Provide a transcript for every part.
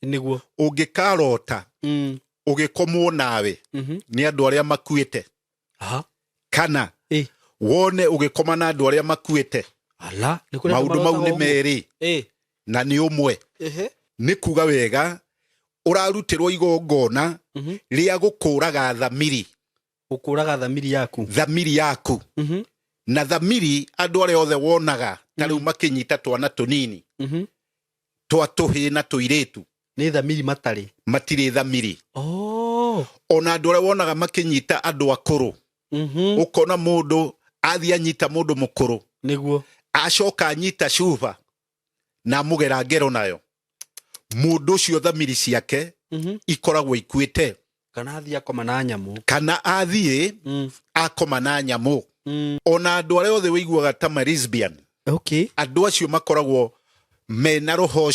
niguo ungikarota ugikomwo nawe ni andu aria makuite kana wone ugikoma na andu aria makuite ala maundu mau ni meri na ni umwe ni kuga wega urarutirwo igongona ria gukuraga thamiri yaku na thamiri andu aria othe wonaga tariu makinyita twana tunini twa tuhi na tuiretu ni thamiri matire thamiri ona andu aria wonaga makinyita andu akuru ukona mundu athia anyita mundu mukuru niguo acoka anyita cuba na mugera ngero nayo mundu ucio thamiri ciake ikoragwo ikuite kana athia akoma na nyamu akoma na nyamu ona andu aria othe wiguaga ta lesbian andu acio makoragwo mena roho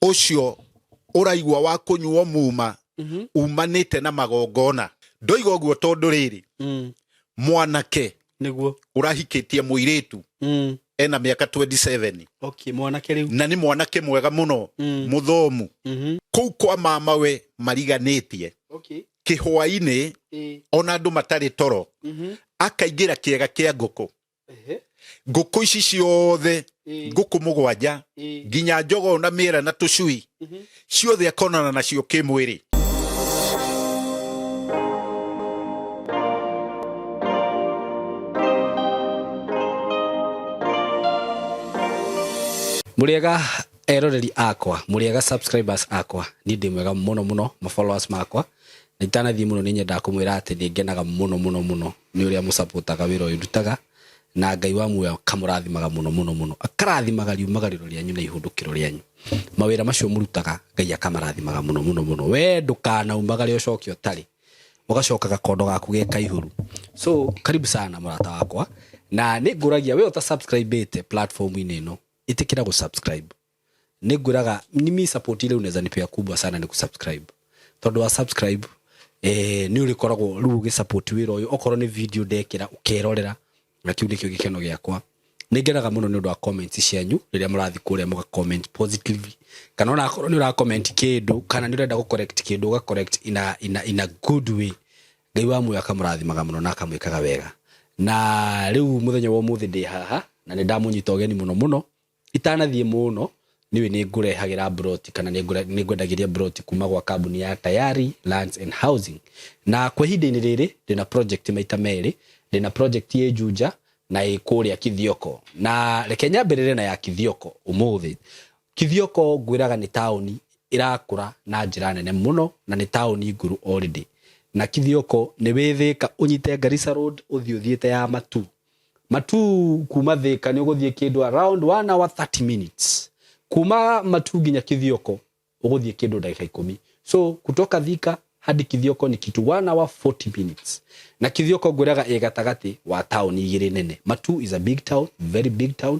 ucio uraigua wa kunyuo muma umanite na magongona ndoiga uguo tondu riri mwanake niguo urahikitie muiretu ena miaka 27 mwanake riu na ni mwanake mwega muno muthomu kou kwa mamawe mariganitie kihwaini ona andu matari toro akaingira kiega kia nguku nguku ici ciothe nguku mugwanja nginya njogo na mira na tucui ciothe akonana nacio kimwiri Muriega eroreri akwa muriega subscribers akwa ni ndi mwega muno ma followers makwa na itanathi muno ni nyenda kumwira ati ni ngenaga muno ni uria mu supportaga wiro uyu ndutaga na Ngai wa muoyo kamurathimaga muno akarathimaga riumagariro rianyu na ihundukiro rianyu mawira macio murutaga Ngai akamarathimaga muno we ndukana umagare ucokio tari ugacokaga kondo gaku ge kaihuru so karibu sana murata wakwa na ni nguragia we uta subscribe platform ino itikira go subscribe niguraga nimi support ile unaweza nipea kubwa sana ni kusubscribe tondu wa subscribe ni urikoragwo ru ge support wiro uyu okoro ni video dekira ukerorera na kiu nikio gikeno giakwa ningeraga muno ni undu wa comments cianyu riria murathi kuria muga comment positively kana ona akoro ni ura comment kindu kana ni urenda go correct kindu ga correct in a good way Ngai wa muoyo akamurathimanga muno na akamwikaga wega na riu muthenya wa muthi ndi haha na ni ndamunyita ogeni muno itanathie muno niwe ni ngurehagira broti kana ni ngwendagiria broti kuma gwa kambuni ya Tayari Lands and Housing na kwa hinde ni riri ndina project maita meri ndina project ye Juja na ikuria Kithioko na reke nyambirire na ya Kithioko umuthi Kithioko ngwiraga ni tauni irakura na njira nene muno na ni tauni nguru already na Kithioko ni withika unyite Garissa Road uthiuthiete ya Matu kuma thika ni uguthie kindu around 1 hour 30 minutes kuma Matu ginya Kithioko uguthie kindu dakika 10 so kutoka Thika hadi Kithioko ni kitu 1 hour 40 minutes na Kithioko nguraga egatagati wa town igiri nene Matu is a big town very big town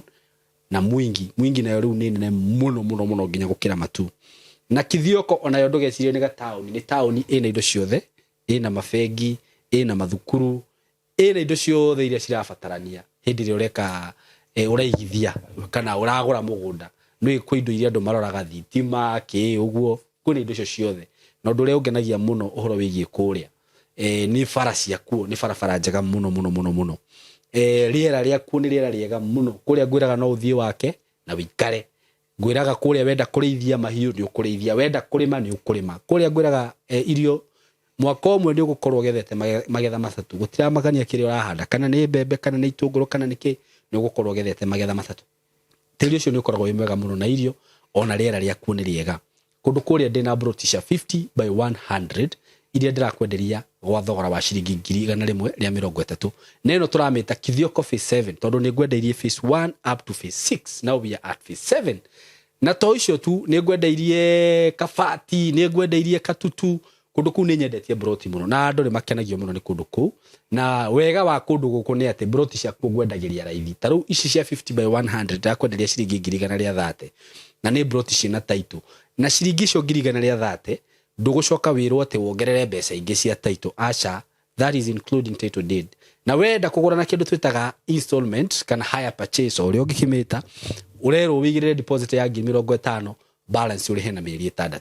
na mwingi nayo riu nene muno ginya gukira Matu na Kithioko ona yo ndugecirie ni town ina indo ciothe ina mafegi ina mathukuru ina indo ciothe iria cirabatarania hindi ri ureka uraigithia kana uragura mugunda no ikwo indo iria andu maroraga thitima ki uguo kuna indo ciothe na undu ria ungenagia muno uhoro wigie kuria ni fara ciakuo ni barabara njega muno riera riakuo ni riera riega muno kuria ngwiraga no uthie wake na wikare ngwiraga kuria wenda kurithia mahiu ni ukurithia wenda kurima ni ukurima kuria ngwiraga irio mwaka omwe ndi gukorwo gethete magetha matatu gutira magania kiri urahanda kana ni mbembe kana ni itunguru kana niki ni gukorwo gethete magetha matatu tiri ucio ni ukoragwo wimega muno na irio ona riera riakuo ni riega kundu kuria ndina brotisha 50 by 100 iria ndirakwenderia gwa thogora wa ciringi 130 na ino turamita Kithioko phase 7 tondu ni ngwendeirie phase 1 up to phase 6 now we are at phase 7 na to icio tu ni ngwendeirie Kabati ni ngwendeirie Katutu kundu ku ni nyendetie broti muno na andu ni makenagio muno ni kundu ku na wega wa kundu guku ni ati broti cia kugwendagiria raithi taru ici cia 50 by 100 ndakwenderia ciringi 130 na ni broti cina title na ciringi cio 130 ndugucoka wirwo ati wongerere mbeca ingi cia title acha that is including title deed na wenda kugura na kindu twitaga installment kana higher purchase uri ungikimita urero wigirire deposit ya 50,000 balance uri hena mĩeri 6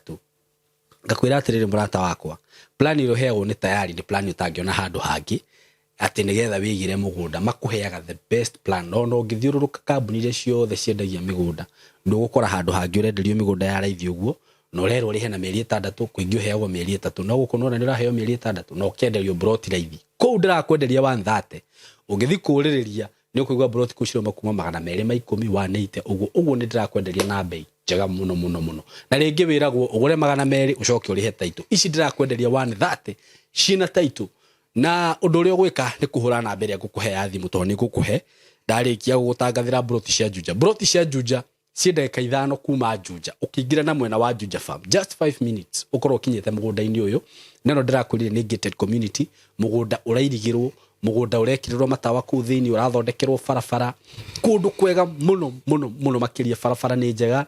ngakwira atiriri murata wakwa plan iro heagwo ni tayari ni plan utangiona handu hangi ati nigetha wigire mugunda makuheaga the best plan no ngithiururuka kambuni iria ciothe ciendagia migunda ndugukora handu hangi urenderio migunda ya raithi uguo no rero uri hena mĩeri 6 kuingi uheagwo mĩeri 3 no gukunona ni uraheo mĩeri 6 no kenderio broti raithi kou ndirakwenderia 130 ungithi kuririria ni ukuigwa broti kuciroma kuma 210 180 uguo ni ndirakwenderia na bei njega muno na ringi wiragwo ugure 200 ucoke urihe taito ici ndirakwenderia 130 cina taito na undu uria gwika ni kuhura na mbere ngukuhe ya thimu to ni ngukuhe ndarikia gutangathira broti cia Juja ciendeka 5 kuma Juja ukiingira na mwena wa Juja farm just 5 minutes ukorwo kinyete mugunda-ini uyu neno ndirakwirire ni gated community mugunda urairigirwo mugunda urekirirwo matawa ku thini urathondekerwo farafara kundu kwega muno makiria farafara ni njega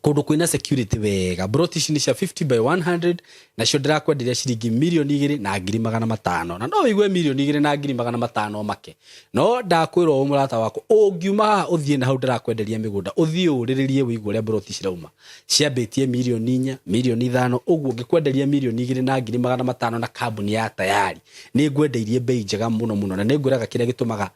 kundu kwina security wega broti ici ni cia 50 by 100 na cio ndirakwenderia ciringi 2,200,000 na 500,000 na no wigue 2,200,000 na 500,000 make no ndakwirwo murata wako ungiuma uthie na hau ndirakwenderia migunda uthie uriririe wigue uria broti cirauma ciambitie 4,000,000 5,000,000 uguo ngikwenderia 2,200,000 na 500,000 na kambuni ya tayari ni ngwendeirie bei njega muno na ni ngwiraga kiria gitumaga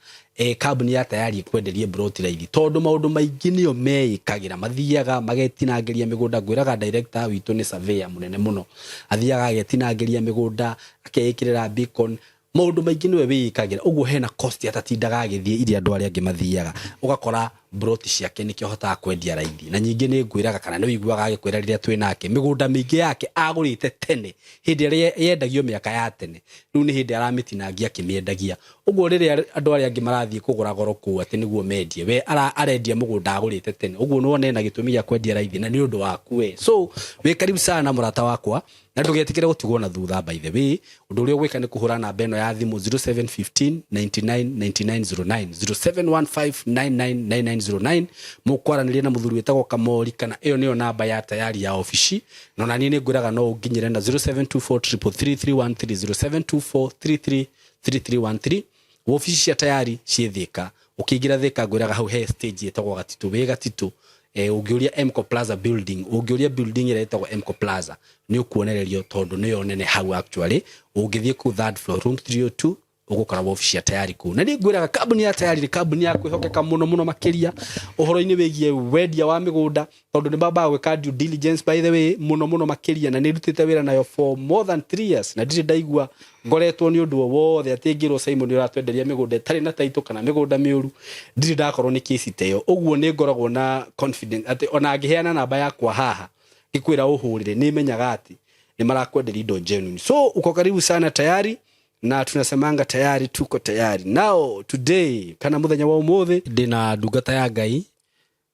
kambuni ya tayari kwenderie broti raithi tondu maundu maingi nio meikagira mathiaga magetinangeria migunda ngwiraga director witu ni surveyor munene muno athiaga agetinangeria migunda akeikirira beacon maundu maingi niwe wikagira uguo hena cost atatindaga agithie iria andu aria angi mathiaga ugakora broti ciake nikio hotaga kwendia raithi na nyingi ni ngwiraga kana ni wiguaga agikwira riria twi nake migunda mingi yake agurite tene hindi ria yendagio miaka ya tene riu ni hindi aramitinangia kimiendagia uguo riria andu aria angi marathie kugura goro ku ati niguo mendie we arendia mugunda agurite tene uguo no nena gitumi ya kwendia raithi na ni undu waku we so we karibu sana murata wakwa na ndugetikire gutigwo na thutha by the way undu uria gwika ni kuhura na beno ya thimu 0715 999909 0715999909 mukwaranirie na muthuri wetagwo Kamori kana iyo niyo namba ya tayari ya ofici no na ni nguraga no nginyire na 0724333313 0724333313 ofici ya tayari ciethika ukiingira thika nguraga hau he stage yetagwo Gatitu we Gatitu ungiuria Mco Plaza building ungiuria building ire yetagwo Mco Plaza ni ukuonererio tondu niyo nene hau actually ungithie ku third floor room 302 ugukora ofici ya tayari ku na ni ngwiraga kambuni ya tayari kambuni ya kwihokeka muno makiria uhoro-ini wigie wendia wa migunda tondu ni baba gwika due diligence by the way muno makiria na ni rutite wira nayo for more than 3 years na ndiri ndaigua ngoretwo ni undu wothe atingirwo Simon uratwenderia migunda tari na taito kana migunda miuru ndiri ndakorwo ni case teyo uguo ni ngoragwo na confidence ati ona ngiheana namba yakwa haha gikwira uhurire ni menyaga ati ni marakwenderia indo genuine so uko karibu sana tayari na tunasemanga tayari tuko tayari now today kana muthenya wa umuthi ndina ndungata ya Ngai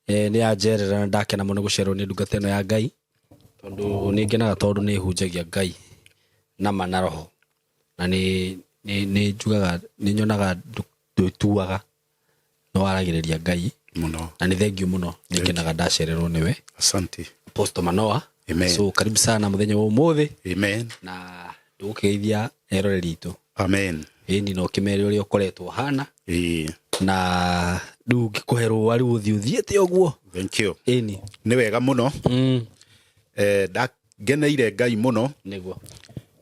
ni ajerera ndake na muno gucerwo ni ndungata ino ya Ngai tondu ni ngenaga tondu ni hunjagia Ngai na manaroho na ni njugaga ni nyonaga tuaga no waragiriria Ngai muno na ni thank you muno ni ngenaga ndacererwo niwe asante Apostle Manoa amen so karibu sana muthenya wa umuthi amen na ndugeithia eroreri itu amen indi no kimere uria ukoretwo hana na ndu ngikuherwo wari uthiuthiete oguo thank you ini ni wega muno da geneire Ngai muno niguo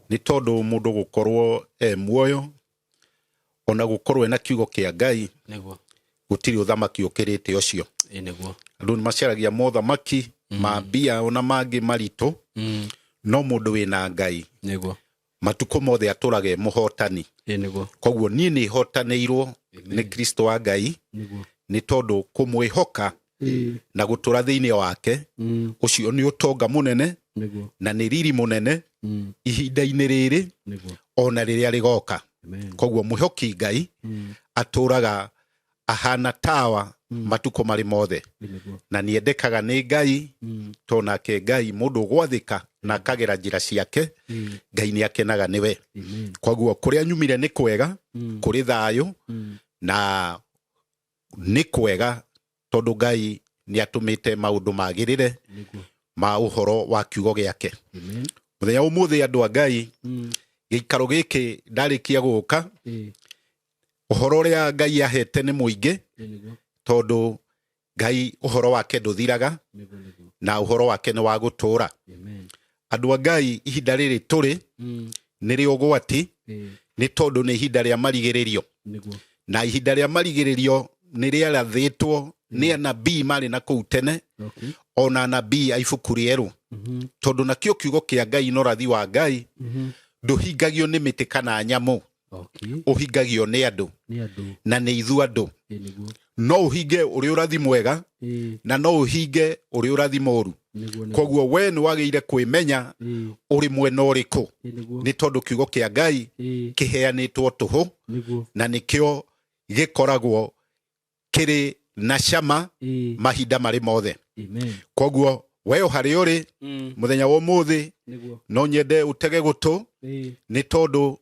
ni tondu mundu gukorwo muoyo ona gukorwo na kiugo kia Ngai niguo gutiri uthamaki ukirite ucio niguo andu ni macaragia mothamaki mambia ona mangi marito no mundu wina Ngai niguo matuko mothe aturage muhotani niguo koguo nie ni hotaneirwo ni Kristo wa Ngai niguo ni tondu kumwihoka na gutura thiini wake ucio ni utonga munene niguo na ni riri munene ihinda-ini riri niguo ona riria rigoka koguo mwihoki Ngai aturaga ahana tawa matuko mari mothe na niendekaga ni Ngai tona ke Ngai mundu gwathika na kagera njira ciake Ngai ni akenaga niwe koguo kuria nyumire ni kwega kuri thayo na ni kwega tondu Ngai ni atumite maundu magirire ma uhoro wa kiugo giake muthenya umuthi andu a Ngai gikaro giki ndarikia guka uhoro ria Ngai ahete ni muingi tondu Ngai uhoro wake nduthiraga na uhoro wake nĩ wa gũtũũra. Andũ a Ngai ihinda rĩrĩ tũrĩ nĩrĩ ũgwati nĩ tondũ nĩ ihinda rĩa marigĩrĩrio, na ihinda rĩa marigĩrĩrio nĩ rĩarathĩtwo nĩ anabii marĩ na kũu tene, ona anabii a ibuku rĩerũ, tondũ nakĩo kiugo kĩa Ngai na ũrathi wa Ngai ndũhingagio nĩ mĩtĩ kana nyamũ, ũhingagio nĩ andũ, na nĩ ithuĩ andũ. No ũhinge ũrĩ ũrathi mwega na no ũhinge ũrĩ ũrathi mũũru. Koguo we nĩ wagĩrĩire kwĩmenya ũrĩ mwena ũrĩkũ, nĩ tondũ kiugo kĩa Ngai kĩheanĩtwo tũhũ, na nĩkĩo gĩkoragwo kĩrĩ na cama mahinda marĩ mothe. Koguo we harĩ ũrĩ mũthenya wa ũmũthĩ no nyende ũtege gũtũ, nĩ tondũ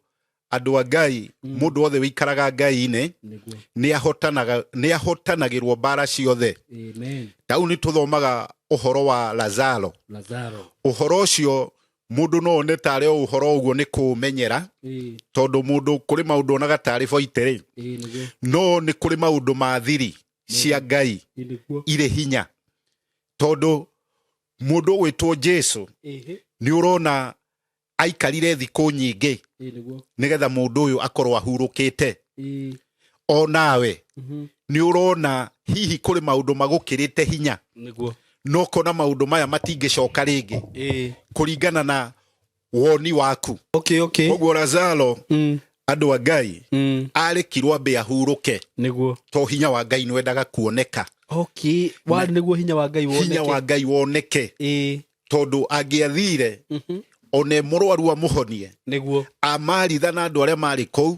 andũ a Ngai, mũndũ wothe wĩikaraga Ngai-inĩ nĩ ahotanagĩrwo mbara ciothe. Tau nĩ tũthomaga ũhoro wa Lazaro. Ũhoro ũcio mũndũ no one tarĩ o ũhoro ũguo nĩ kũũmenyera, tondũ mũndũ kũrĩ maũndũ onaga tarĩ boite-rĩ, no nĩ kũrĩ maũndũ ma thiri cia Ngai irĩ hinya, tondũ mũndũ gwĩtwo Jesu nĩ ũrona aikarire thikũ nyingĩ nĩgetha mũndũ ũyũ akorwo ahurũkĩte. O nawe nĩ ũrona hihi kũrĩ maũndũ magũkĩrĩte hinya, no kona maũndũ maya matingĩcoka rĩngĩ kũringana na woni waku. Koguo Lazaro, andũ a Ngai arekirwo ambe ahurũke, to hinya wa Ngai nĩwendaga kuoneka. Warĩ nĩguo hinya wa Ngai woneke, tondũ angĩathire one mũrwaru amũhonie, amaritha na andũ arĩa marĩ kũu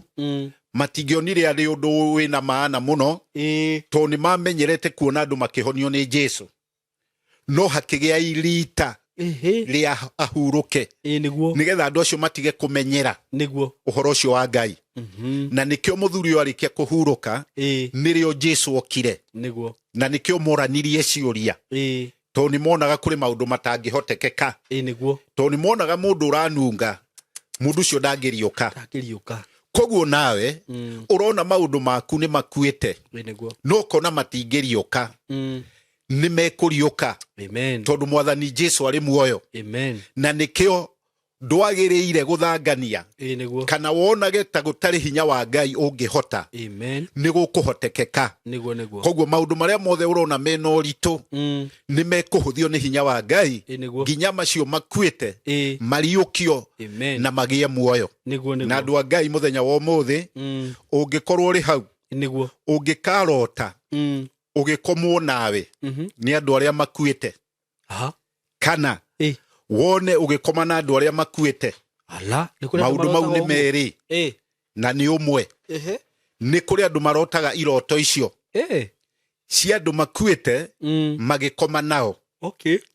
matingĩonire arĩ ũndũ wĩna maana mũno, tondũ nĩ mamenyerete kuona andũ makĩhonio nĩ Jesu. No hakĩgĩa irita rĩa ahurũke, nĩgetha andũ acio matige kũmenyera ũhoro ũcio wa Ngai. Na nĩkĩo mũthuri ũyũ arĩkia kũhurũka nĩrĩo Jesu okire, na nĩkĩo moranirie ciũria, tondũ nĩ monaga kũrĩ maũndũ matangĩhotekeka, tondũ nĩ monaga mũndũ ũranunga, mũndũ ũcio ndangĩriũka. Koguo nawe ũrona maũndũ maku nĩ makuĩte, no ũkona matingĩriũka, nĩ mekũriũka, tondũ Mwathani Jesu arĩ muoyo. Na nĩkĩo ndwagĩrĩire gũthangania kana wonage ta gũtarĩ hinya wa Ngai ũngĩhota, nĩ gũkũhotekeka. Koguo maũndũ marĩa mothe ũrona mena ũritũ nĩ mekũhũthio nĩ hinya wa Ngai, nginya macio makuĩte mariũkio na magĩe muoyo. Na andũ a Ngai mũthenya wa ũmũthĩ, ũngĩkorwo ũrĩ hau, ũngĩkarota ũgĩkomwo nawe nĩ andũ arĩa makuĩte, kana wone ũgĩkoma na andũ arĩa makuĩte, maũndũ mau nĩ merĩ na nĩ ũmwe. Nĩ kũrĩ andũ marotaga iroto icio cia andũ makuĩte magĩkoma nao,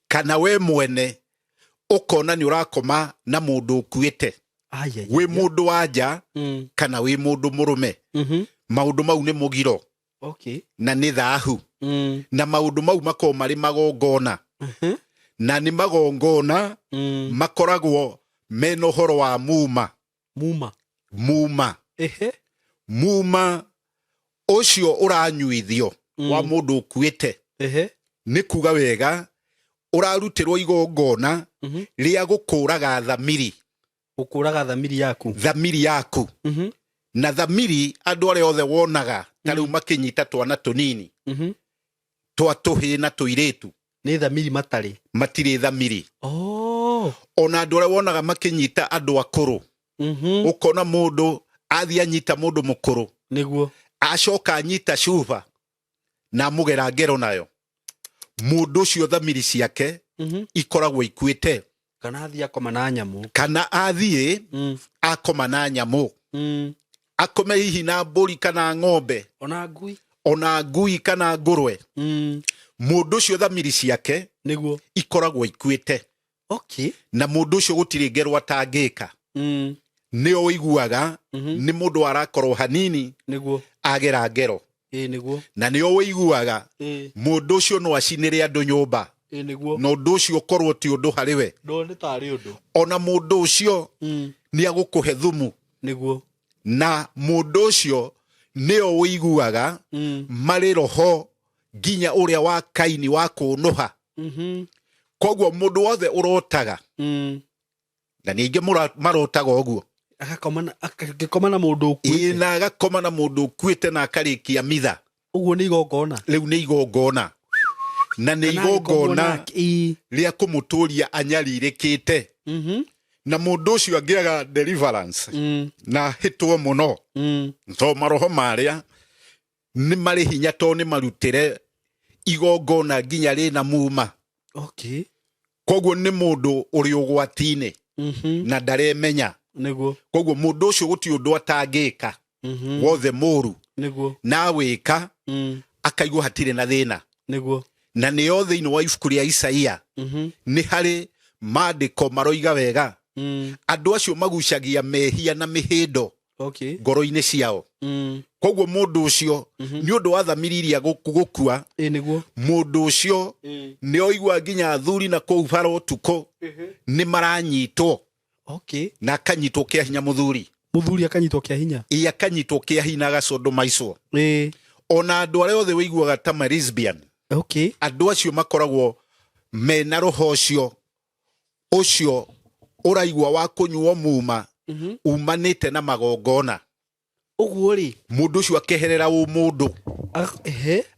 kana we mwene ũkona nĩ ũrakoma na mũndũ ũkuĩte, wĩ mũndũ wa nja kana wĩ mũndũ mũrũme. Maũndũ mau nĩ mũgiro na nĩ thaahu, na maũndũ mau makoragwo marĩ magongona, na nĩ magongona makoragwo mena ũhoro wa muma ũcio ũranyuithio wa mũndũ ũkuĩte, nĩ kuga wega ũrarutĩrwo igongona rĩa gũkũraga thamiri yaku. Na thamiri andũ arĩa othe wonaga ta rĩu makĩnyita twana tũnini twa tũhĩ na tũirĩtu, nĩ thamiri matirĩ thamiri. Ona andũ arĩa wonaga makĩnyita andũ akũrũ, ũkona mũndũ athiĩ anyita mũndũ mũkũrũ, acoka anyita cuba na amũgera ngero nayo, mũndũ ũcio thamiri ciake ikoragwo ikuĩte, kana athiĩ akoma na nyamũ, akoma na nyamũ, akome hihi na mbũri kana ng'ombe, ona ngui kana ngũrwe. Mũndũ ũcio thamiri ciake ikoragwo ikuĩte. Na mũndũ ũcio gũtirĩ ngero atangĩka. Nĩ ũiguaga nĩ mũndũ arakorwo hanini agera ngero, na nĩ ũiguaga mũndũ ũcio no acinĩre andũ nyũmba, na ũndũ ũcio ũkorwo ti ũndũ harĩ we. Ona mũndũ ũcio nĩ agũkũhe thumu, na mũndũ ũcio nĩ ũiguaga marĩ roho nginya ũrĩa wa Kaini wa kũnũha. Koguo mundu wothe urotaga na ninge marotaga uguo agakoma na mundu ukuite na agakoma na mundu ukuite na akarikia mitha uguo ni igongona riu ni igongona na ni igongona ria kumuturia anyaririkite na mundu ucio angiaga deliverance na hitwo muno to maroho maria ni mari hinya to ni marutire igongona nginya rina muma. Okay. Koguo ni mundu uri ugwatine na ndaremenya niguo koguo mundu ucio guti undu atangika wothe muru niguo na wika akaigua hatire na thina niguo na ni yothe ino wa ibuku ria Isaia ni hari maandiko maroiga wega andu acio magucagia mehia na mihindo okay ngoro-ini ciao koguo mundu ucio ni undu wa thamiriria gukua niguo mundu ucio ni oigua nginya athuri na kou bara utuko ni maranyitwo okay na akanyitwo kia hinya muthuri akanyitwo kia hinya akanyitwo kia hinya agacondo maicwo ona andu aria othe wiguaga ta lesbian okay andu acio makoragwo mena roho ucio uraigua wa kunyuo muma umanite na magongona uguo ri mundu ucio akeherera mundu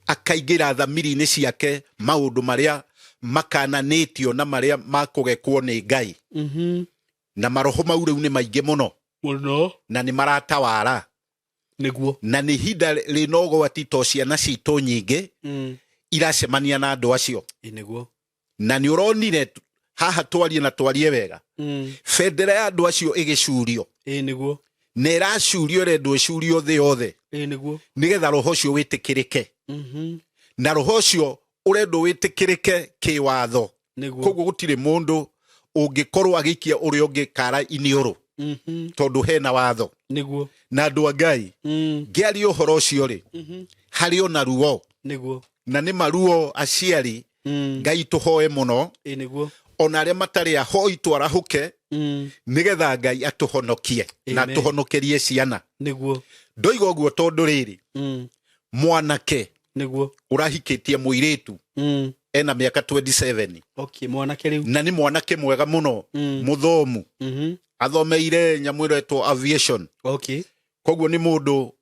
akaingira thamiri-ini ciake maundu maria makananitio na maria makugekwo ni Ngai na maroho mau riu ni maingi muno na ni maratawara niguo na ni hinda rinogo atito ciana citu nyingi iracemania na andu acio niguo na ni uronire haha twarie na twarie wega federa ya andu acio igicurio niguo na iracurio rendo icurio thi yothe niguo nigetha roho ucio witikirike na roho ucio urendo witikirike kiwatho koguo gutire mundu ungikorwo agikia uri ungi kara iniuru tondu hena watho niguo na andu a Ngai ngiaria uhoro ucio ri hari ona ruo niguo na ni maruo aciari Ngai tuhoe muno niguo ona aria matari ahoi twarahuke nigetha Ngai atuhonokie na tuhonokerie ciana niguo ndoiga uguo tondu riri mwanake niguo urahikitie muiritu ena miaka 27 okay mwanake riu na ni mwanake mwega muno muthomu athomeire nyamu iretwo aviation okay koguo ni mundu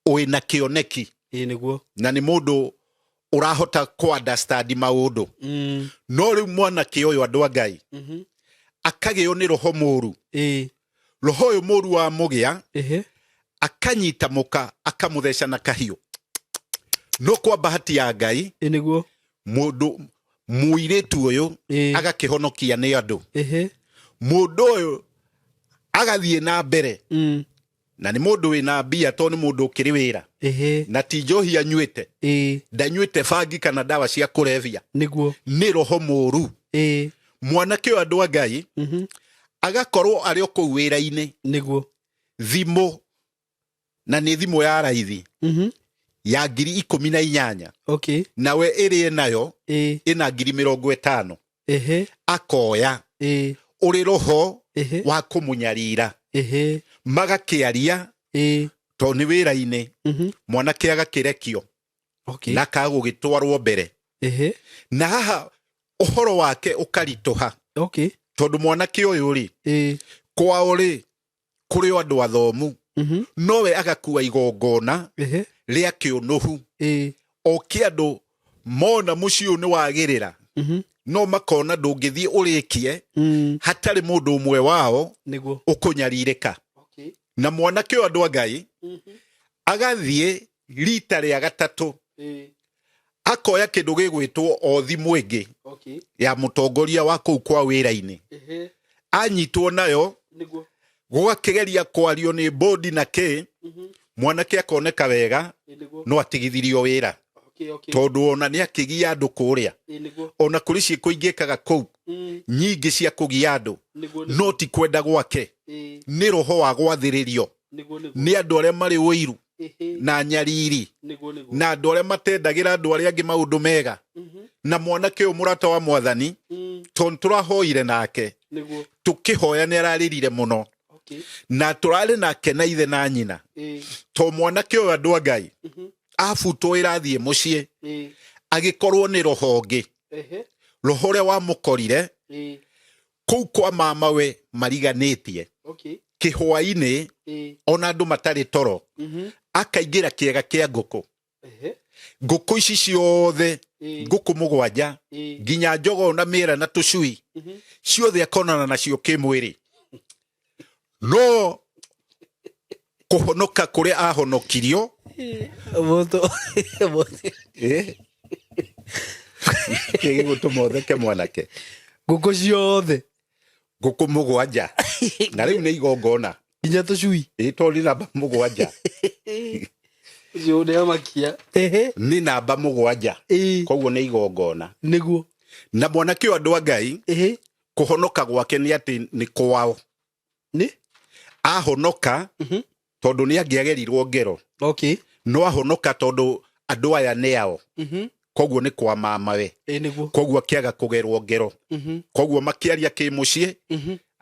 wina kioneki niguo na ni mundu urahota ku understand maundu no riu mwanake uyu andu a Ngai akagio ni roho muru roho uyu muru wa mugia akanyita muka akamutheca na kahiu no kwa bahati ya Ngai niguo mundu muiritu uyu agakihonokia ni andu mundu uyu agathie na mbere na ni mundu wina mbia to ni mundu ukiri wira na ti njohi anyuite ndanyuite bangi kana dawa cia kurevia niguo ni roho muru mwanake uyu andu a Ngai agakorwo ari oku wira-ini niguo thimo na ni thimo ya raithi ya 18,000 okay nawe iri nayo ina 50,000 akoya uri roho wa kumunyarira magakiaria to ni wira-ini mwanake agakirekio okay na kagugitwarwo mbere na haha uhoro wake ukarituha okay tondu mwanake uyu ri kwao ri kuri andu athomu nowe agakua igongona ria kiunuhu o kiandu mona mucio ni wagirira no makona ndungithie urikie hatari mundu umwe wao niguo ukunyaririka okay na mwanake uyu andu a Ngai agathie rita ria gatatu akoya kindu gigwitwo o thimu ingi okay ya mutongoria wa kou kwa wira-ini anyitwo nayo niguo gugakigeria kwario ni bodi na ke mwanake akoneka wega no atigithirio wira okay tondu ona ni akigia andu kuria ona kuri ciiko ingikaga kou nyingi cia kugia andu no ti kwenda gwake ni roho wa gwathiririo ni andu aria mari uiru na nyariri na andu aria matendagira andu aria angi maundu mega na mwanake uyu murata wa mwathani tondu turahoire nake tukihoya ni araririre muno na turari nake na ithe na nyina to mwanake uyu andu a Ngai afutwo irathie mucie agikorwo ni roho ngi roho ũrĩa wamũkorire kũu kwa mamawe mariganĩtie kĩhũa-inĩ ona andũ matarĩ toro akaingĩra kĩega kĩa ngũkũ. Ngũkũ ici ciothe ngũkũ mũgwanja nginya njogoo na mĩera na tũcui ciothe akonana nacio kĩmwĩrĩ, no kũhonoka kũrĩa ahonokirio gĩgũtũma ũtheke mwanake. Ngũkũ ciothe ngũkũ mũgwanja na rĩu nĩ igongona nginya tũcui tondũ namba mũgwanja nĩ namba mũgwanja, koguo nĩ igongona nĩguo. Na mwanake ũyũ andũ a Ngai kũhonoka gwake nĩ atĩ nĩ kwao ahonoka tondũ nĩ angĩagerirwo ngero, no ahonoka tondũ andũ aya nĩ ao, koguo nĩ kwa mamawe, koguo akĩaga kũgerwo ngero, koguo makĩaria kĩmũciĩ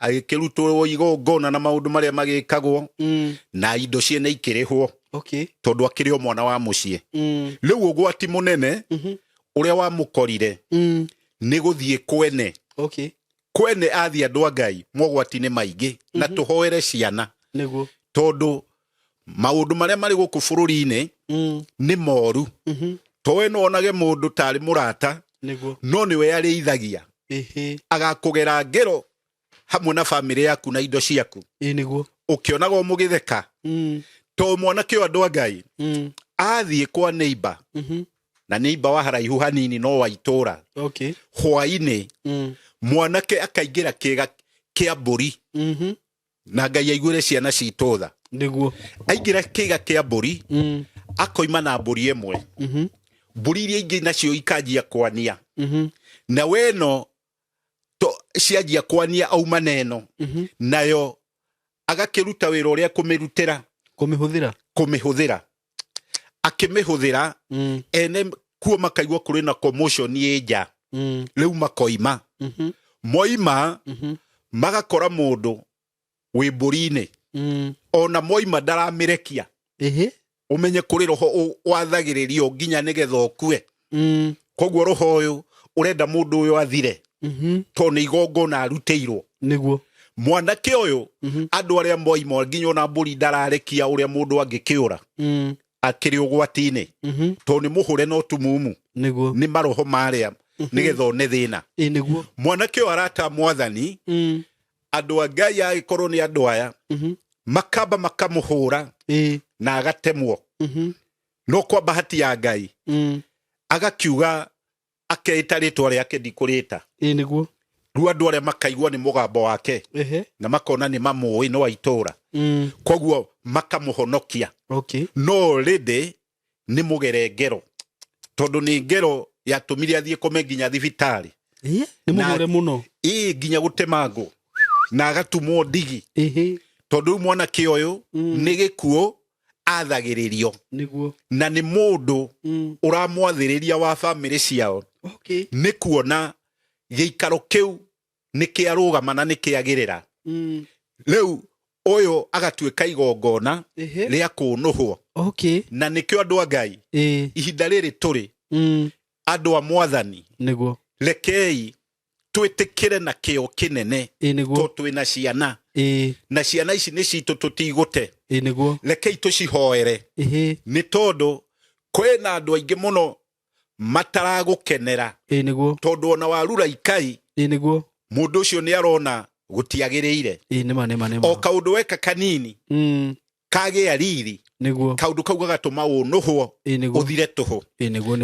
agĩkĩrutwo igongona na maũndũ marĩa magĩkagwo na indo ciene ikĩrĩhwo tondũ akĩrĩ o mwana wa mũciĩ. Rĩu ũgwati mũnene ũrĩa wamũkorire nĩ gũthiĩ kwene. Kwene athiĩ andũ a Ngai mogwati nĩ maingĩ na tũhoere ciana tondũ maũndũ marĩa marĩ gũkũ bũrũri-inĩ nĩ moru. Towe no onage mũndũ tarĩ mũrata no nĩwe arĩithagia agakũgera ngero hamwe na bamĩrĩ yaku na indo ciaku, ũkĩonaga o mũgĩtheka. To mwanake ũyũ andũ a Ngai athiĩ kwa neighbor, na neighbor wa haraihu hanini no wa itũra, hwaĩ-inĩ mwanake akaingĩra kĩega kĩa mbũri, na Ngai aiguĩre ciana citũ tha, aingĩra kĩega kĩa mbũri akoima na mbũri ĩmwe, mbũri iria ingĩ nacio ikanjia kwania, na weno cianjia kwania auma neno, nayo agakĩruta wĩra ũrĩa kũmĩhũthĩra akĩmĩhũthĩra ene kuo makaigua kũrĩ na commotion nja, rĩu makoima moima magakora mũndũ wĩ mbũri-inĩ, ona moima ndaramĩrekia, ũmenye kũrĩ roho wathagĩrĩrio nginya nĩgetha ũkue. Koguo roho ũyũ ũrenda mũndũ ũyũ athire tondũ nĩ igongona arutĩirwo. Mwanake ũyũ andũ arĩa moima nginya ona mbũri ndararekia ũrĩa mũndũ angĩkĩũra akĩrĩ ũgwati-inĩ tondũ nĩ mũhũre no tumumu, nĩ maroho marĩa nĩgetha one thĩna. Mwanake ũyũ arata Mwathani, andũ a Ngai agĩkorwo nĩ andũ aya makamba makamũhũra na agatemwo, no kwa bahati ya Ngai agakiuga akeita rĩtwa rĩake ndikũrĩta. Rĩu andũ arĩa makaigua nĩ mũgambo wake na makona nĩ mamũĩ no wa itũra, koguo makamũhonokia. No rĩndĩ nĩ mũgere ngero tondũ nĩ ngero yatũmire athiĩ kome nginya thibitarĩ, nĩ mũgere mũno nginya gũtemangwo na agatumwo ndigi, tondũ rĩu mwanake ũyũ nĩ gĩkuũ athagĩrĩrio, na nĩ mũndũ ũramwathĩrĩria wa bamĩrĩ ciao, nĩ kuona gĩikaro kĩu nĩ kĩarũgama na nĩ kĩagĩrĩra. Rĩu ũyũ agatuĩka igongona rĩa kũnũhwo, na nĩkĩo andũ a Ngai ihinda rĩrĩ tũrĩ andũ a Mwathani, rekei twĩtĩkĩre na kĩo kĩnene tondũ twĩna ciana, na ciana ici nĩ citũ tũtigũte, rekei tũcihoere, nĩ tondũ kwĩna andũ aingĩ mũno mataragũkenera, tondũ ona warura ikai mũndũ ũcio nĩ arona gũtiagĩrĩire, o kaũndũ weka kanini kagĩa riri, kaũndũ kau gagatũma ũnũhwo ũthire tũhũ.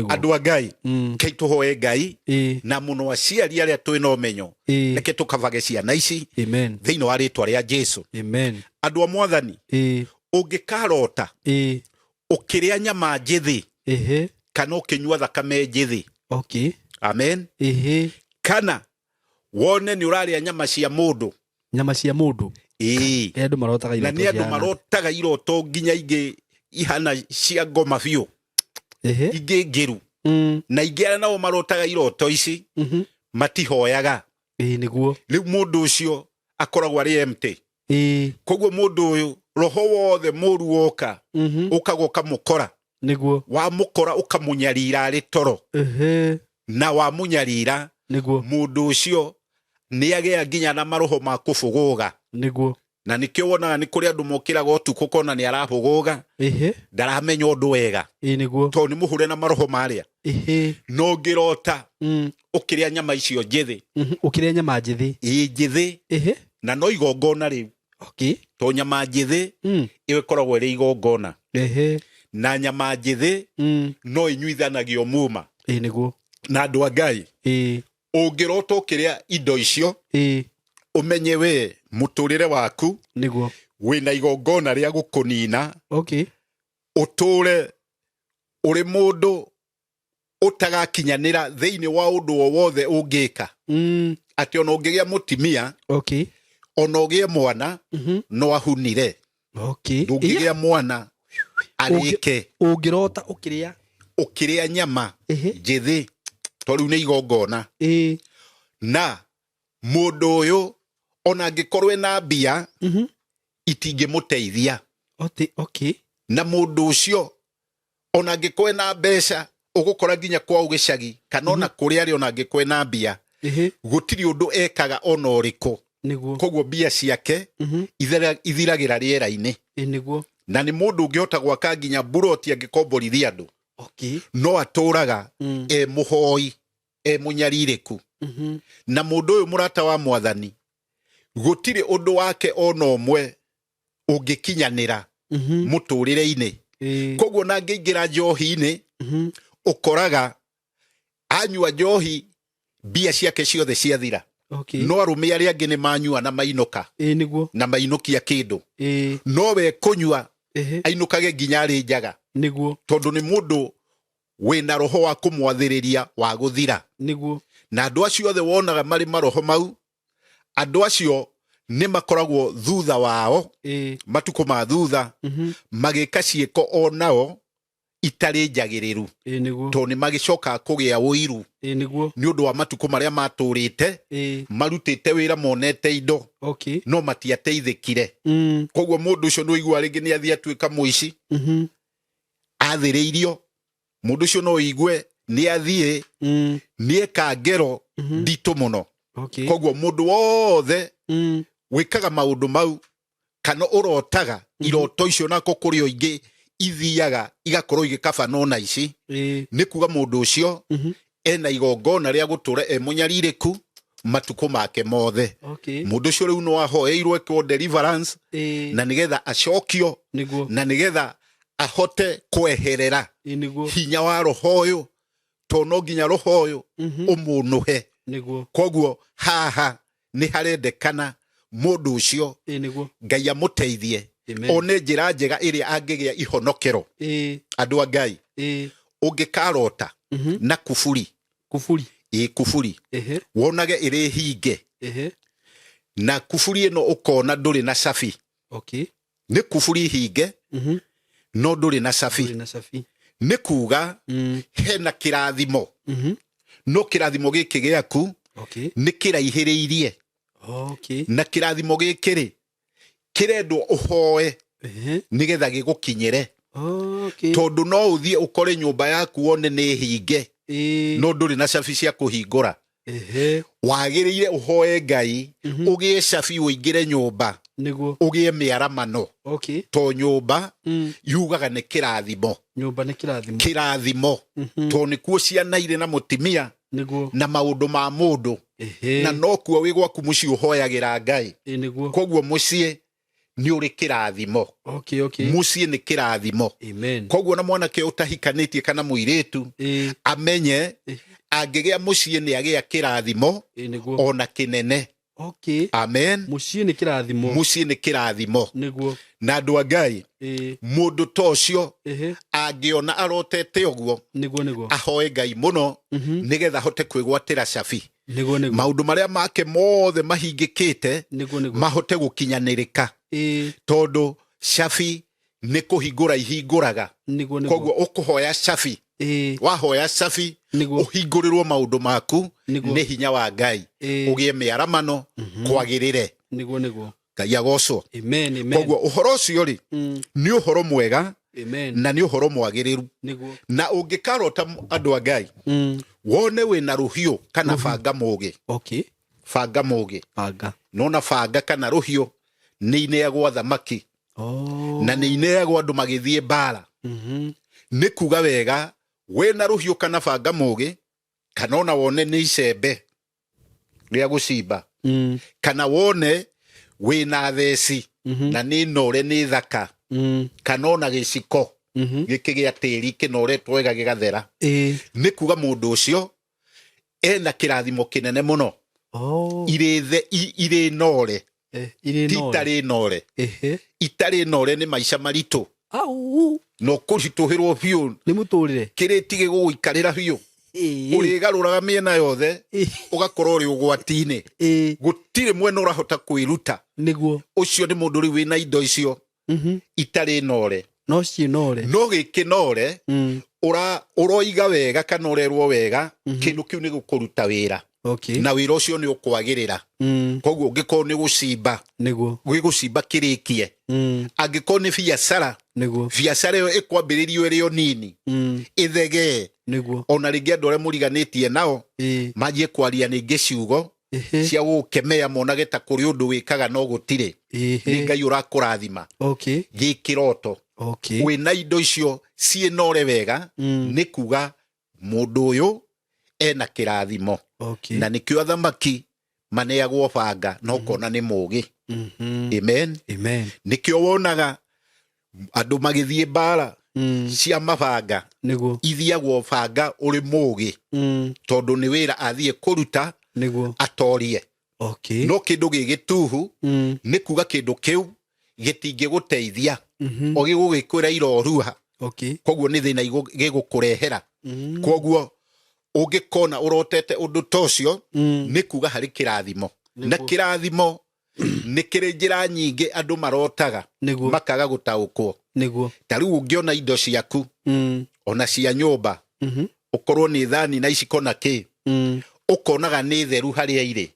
Andũ a Ngai kei tũhoe Ngai na mũno aciari arĩa twĩna ũmenyo, reke tũkabage ciana ici thĩinĩ wa rĩtwa rĩa Jesũ. Andũ a Mwathani, ũngĩkarota ũkĩrĩa nyama njĩthĩ kana ũkĩnyua thakame njĩthĩ, amen, kana wone nĩ ũrarĩa nyama cia mũndũ, na nĩ andũ marotaga iroto nginya ingĩ ihana cia ngoma biũ, ingĩ ngĩru, na ingĩ arĩa nao marotaga iroto ici matihoyaga. Rĩu mũndũ ũcio akoragwo arĩ empty. Koguo mũndũ ũyũ roho wothe mũru woka ũkaga ũkamũkora, wamũkora ũkamũnyarira arĩ toro, na wamũnyarira niguo mundu ucio ni agea nginya na maroho ma kubuguga niguo na nikio wonaga ni kuri andu mokiraga utuku kona ni arabuguga ndaramenya undu wega niguo to ni muhure na maroho maria no ngirota ukiria nyama icio njithi ukiria nyama njithi njithi na no igongona riu to nyama njithi iwe koragwo ri igongona na nyama njithi no inyuithanagio muma niguo na andu a Ngai ungirota ukiria indo icio umenye we muturire waku niguo wina igongona ria gukunina uture uri mundu utagakinyanira thiini wa undu wothe ungika ati ona ungigia mutimia ona ugie mwana no ahunire ndungigia mwana arike ungirota ukiria nyama njithi to riu ni igongona na mundu uyu ona angikorwo na mbia itingimuteithia na mundu ucio ona angikorwo na mbeca ugukora nginya kwa ugicagi kana ona kuri ari ona angikorwo na mbia gutiri undu ekaga ona uriku koguo mbia ciake ithiragira riera-ini na ni mundu ungihota gwaka nginya buroti angikomborithia andu no aturaga muhoi munyaririku na mundu uyu murata wa mwathani gutiri undu wake ona umwe ungikinyanira muturire-ini koguo na ngiingira njohi-ini ukoraga anyua njohi mbia ciake ciothe ciathira no arume aria angi ni manyua na mainuka na mainukia kindu no we kunyua ainukage nginya ari njaga tondu ni mundu wina roho wa kumwathiriria wa guthira na andu acio othe wonaga mari maroho mau andu acio ni makoragwo thutha wao matuko ma thutha magika ciiko onao itari njagiriru to ni magicoka kugia uiru ni undu wa matuko maria maturite marutite wira monete indo no matiateithikire koguo mundu ucio no igua ringi ni athia tuika muici athiriirio mundu ucio no igue ni athie ni ekangero nditu muno koguo mundu wothe wikaga maundu mau kana urotaga iroto icio nako kuri o ingi ithiaga igakorwo igikabanona ici ni kuga mundu ucio ena igongona ria gutura munyaririku matuko make mothe mundu ucio riu no ahoeirwe ko deliverance na nigetha acokio na nigetha ahote kweherera hinya wa roho uyu to no nginya roho uyu umunuhe koguo haha ni harendekana mundu ucio Ngai amuteithie one njira njega iria angigia ihonokero andu a Ngai ungikarota na kufuri kufuri wonage iri hinge na kufuri ino ukona nduri na safi ni kufuri hinge no nduri na safi ni kuga hena kirathimo no kirathimo giki giaku ni kiraihiriirie na kirathimo gikiri kirendwo uhoe nigetha gigukinyire tondu no uthie ukore nyumba yaku wone ni hinge no nduri na cabi cia kuhingura wagiriire uhoe Ngai ugie cabi uingire nyumba ugie miaramano to nyumba yugaga ni kirathimo kirathimo to ni kuo ciana ire na mutimia na maundu ma mundu na no kuo wi gwaku muci uhoyagira Ngai koguo mucie ni uri kirathimo mucie ni kirathimo koguo na mwanake utahikanitie kana muiritu amenye angigia mucie ni agia kirathimo ona kinene amen mucie ni kirathimo na andu a Ngai mundu tocio angiona arotete uguo ahoe Ngai muno nigetha hote kwigwatira cabi maundu maria make mothe mahingikite mahote gukinyanirika tondu cabi ni kuhingura ihinguraga koguo ukuhoya cabi wahoya cabi uhingurirwo maundu maku ni hinya wa Ngai ugie miaramano kwagirire Ngai agocwo koguo uhoro ucio ri ni uhoro mwega na ni uhoro mwagiriru na ungikarota andu a Ngai wone wĩna rũhiũ kana banga mũgĩ. Okay. Banga mũgĩ. Banga. Nona banga kana rũhiũ nĩ ineagwo thamaki. Na nĩ ineagwo andũ magĩthiĩ mbara. Nĩ kuga wega wĩna rũhiũ kana banga mũgĩ kana ona wone nĩ icembe rĩa gũcimba. Kana wone wĩna theci na nĩ nore nĩ thaka. Kana ona gĩciko gĩkĩ gĩa tĩri kĩnoretwo wega gĩgathera. Nĩ kuga mũndũ ũcio ena kĩrathimo kĩnene mũno. Irĩ nore. Itarĩ nore. Itarĩ nore nĩ maica maritũ. No kũritũhĩrwo biũ nĩ mũtũrĩre kĩrĩti gĩgũgũikarĩra biũ. Ũrĩgarũraga mĩena yothe ũgakorwo ũrĩ ũgwati-inĩ. Gũtirĩ mwena ũrahota kwĩruta. Nĩguo Ũcio nĩ mũndũ rĩu wĩna indo icio itarĩ nore. no ciĩnore. No gĩkĩ nore ũroiga wega kana ũrerwo wega kĩndũ kĩu nĩ gũkũruta wĩra. Okay. Na wĩra ũcio nĩ ũkwagĩrĩra. Koguo ũngĩkorwo nĩ gũcimba nĩguo gũcimba kĩrĩkie. Angĩkorwo nĩ biacara nĩguo biacara ĩyo ĩkwambĩrĩrio ĩrĩ o nini ĩthegee. Nĩguo Ona rĩngĩ andũ arĩa mũriganĩtie nao manjie kwaria ningĩ ciugo cia gũkemea monage ta kũrĩ ũndũ wĩkaga no gũtirĩ. Nĩ Ngai ũrakũrathima. Gĩ kĩroto. Wĩna indo icio ciĩnore wega nĩ kuga mũndũ ũyũ ena kĩrathimo. Na nĩkĩo athamaki maneagwo banga no kona nĩ mũgĩ. Amen. Nĩkĩo wonaga andũ magĩthiĩ mbara cia mabanga ithiagwo banga ũrĩ mũgĩ tondũ nĩ wĩra athiĩ kũruta atorie. No kĩndũ gĩgĩtuhu nĩ kuga kĩndũ kĩu gĩtingĩgũteithia o gĩgũgĩkwĩra iroruha. Koguo nĩ thĩna gĩgũkũrehera. Koguo ũngĩkona ũrotete ũndũ tocio nĩ kuga harĩ kĩrathimo. Na kĩrathimo nĩ kĩrĩ njĩra nyingĩ andũ marotaga makaga gũtaũkwo. Ta rĩu ũngĩona indo ciaku ona cia nyũmba ũkorwo nĩ thani na iciko na kĩ ũkonaga nĩ theru harĩa irĩ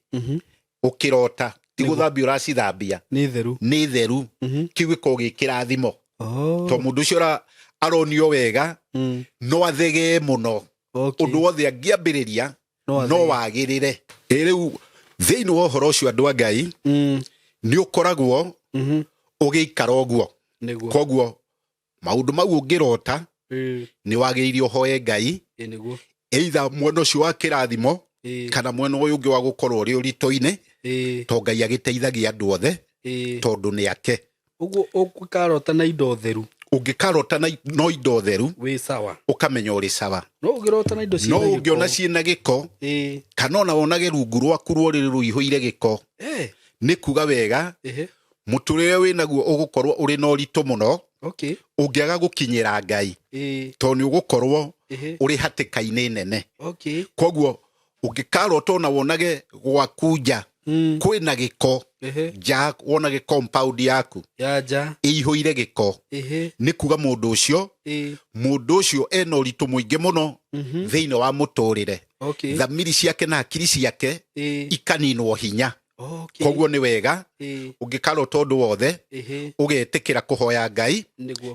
ũkĩrota ti gũthambia ũracithambia nĩ theru kĩu gĩkorwo gĩ kĩrathimo. To mũndũ ũcio aronio wega no athegee mũno. Ũndũ wothe angĩambĩrĩria no wagĩrĩre. Rĩu thĩinĩ wa ũhoro ũcio andũ a Ngai nĩ ũkoragwo ũgĩikara ũguo. Koguo maũndũ mau ũngĩrota nĩ wagĩrĩire ũhoe Ngai either mwena ũcio wa kĩrathimo kana mwena ũyũ ũngĩ wa gũkorwo ũrĩ ũritũ-inĩ. To Ngai agĩteithagia andũ othe tondũ nĩ ake. Ũguo ũngĩkarota na indo theru ũngĩkarota no indo theru wĩ sawa ũkamenya ũrĩ sawa. No ũngĩrota na indo ciĩna gĩko no ũngĩona ciĩna gĩko kana ona wonage rungu rwaku rũrĩ rũihũire gĩko nĩ kuga wega mũtũrĩre wĩnaguo ũgũkorwo ũrĩ na ũritũ mũno. Ũngĩaga gũkinyĩra Ngai to nĩ ũgũkorwo ũrĩ hatĩka-inĩ nene. Koguo ũngĩkarota ona wonage gwaku nja kwĩna gĩko nja wonage compound yaku ĩihũire gĩko nĩ kuga mũndũ ũcio ena ũritũ mũingĩ mũno thĩinĩ wa mũtũrĩre. Thamiri ciake na hakiri ciake ikaninwo hinya. Koguo nĩ wega ũngĩkarota ũndũ wothe ũgetĩkĩra kũhoya Ngai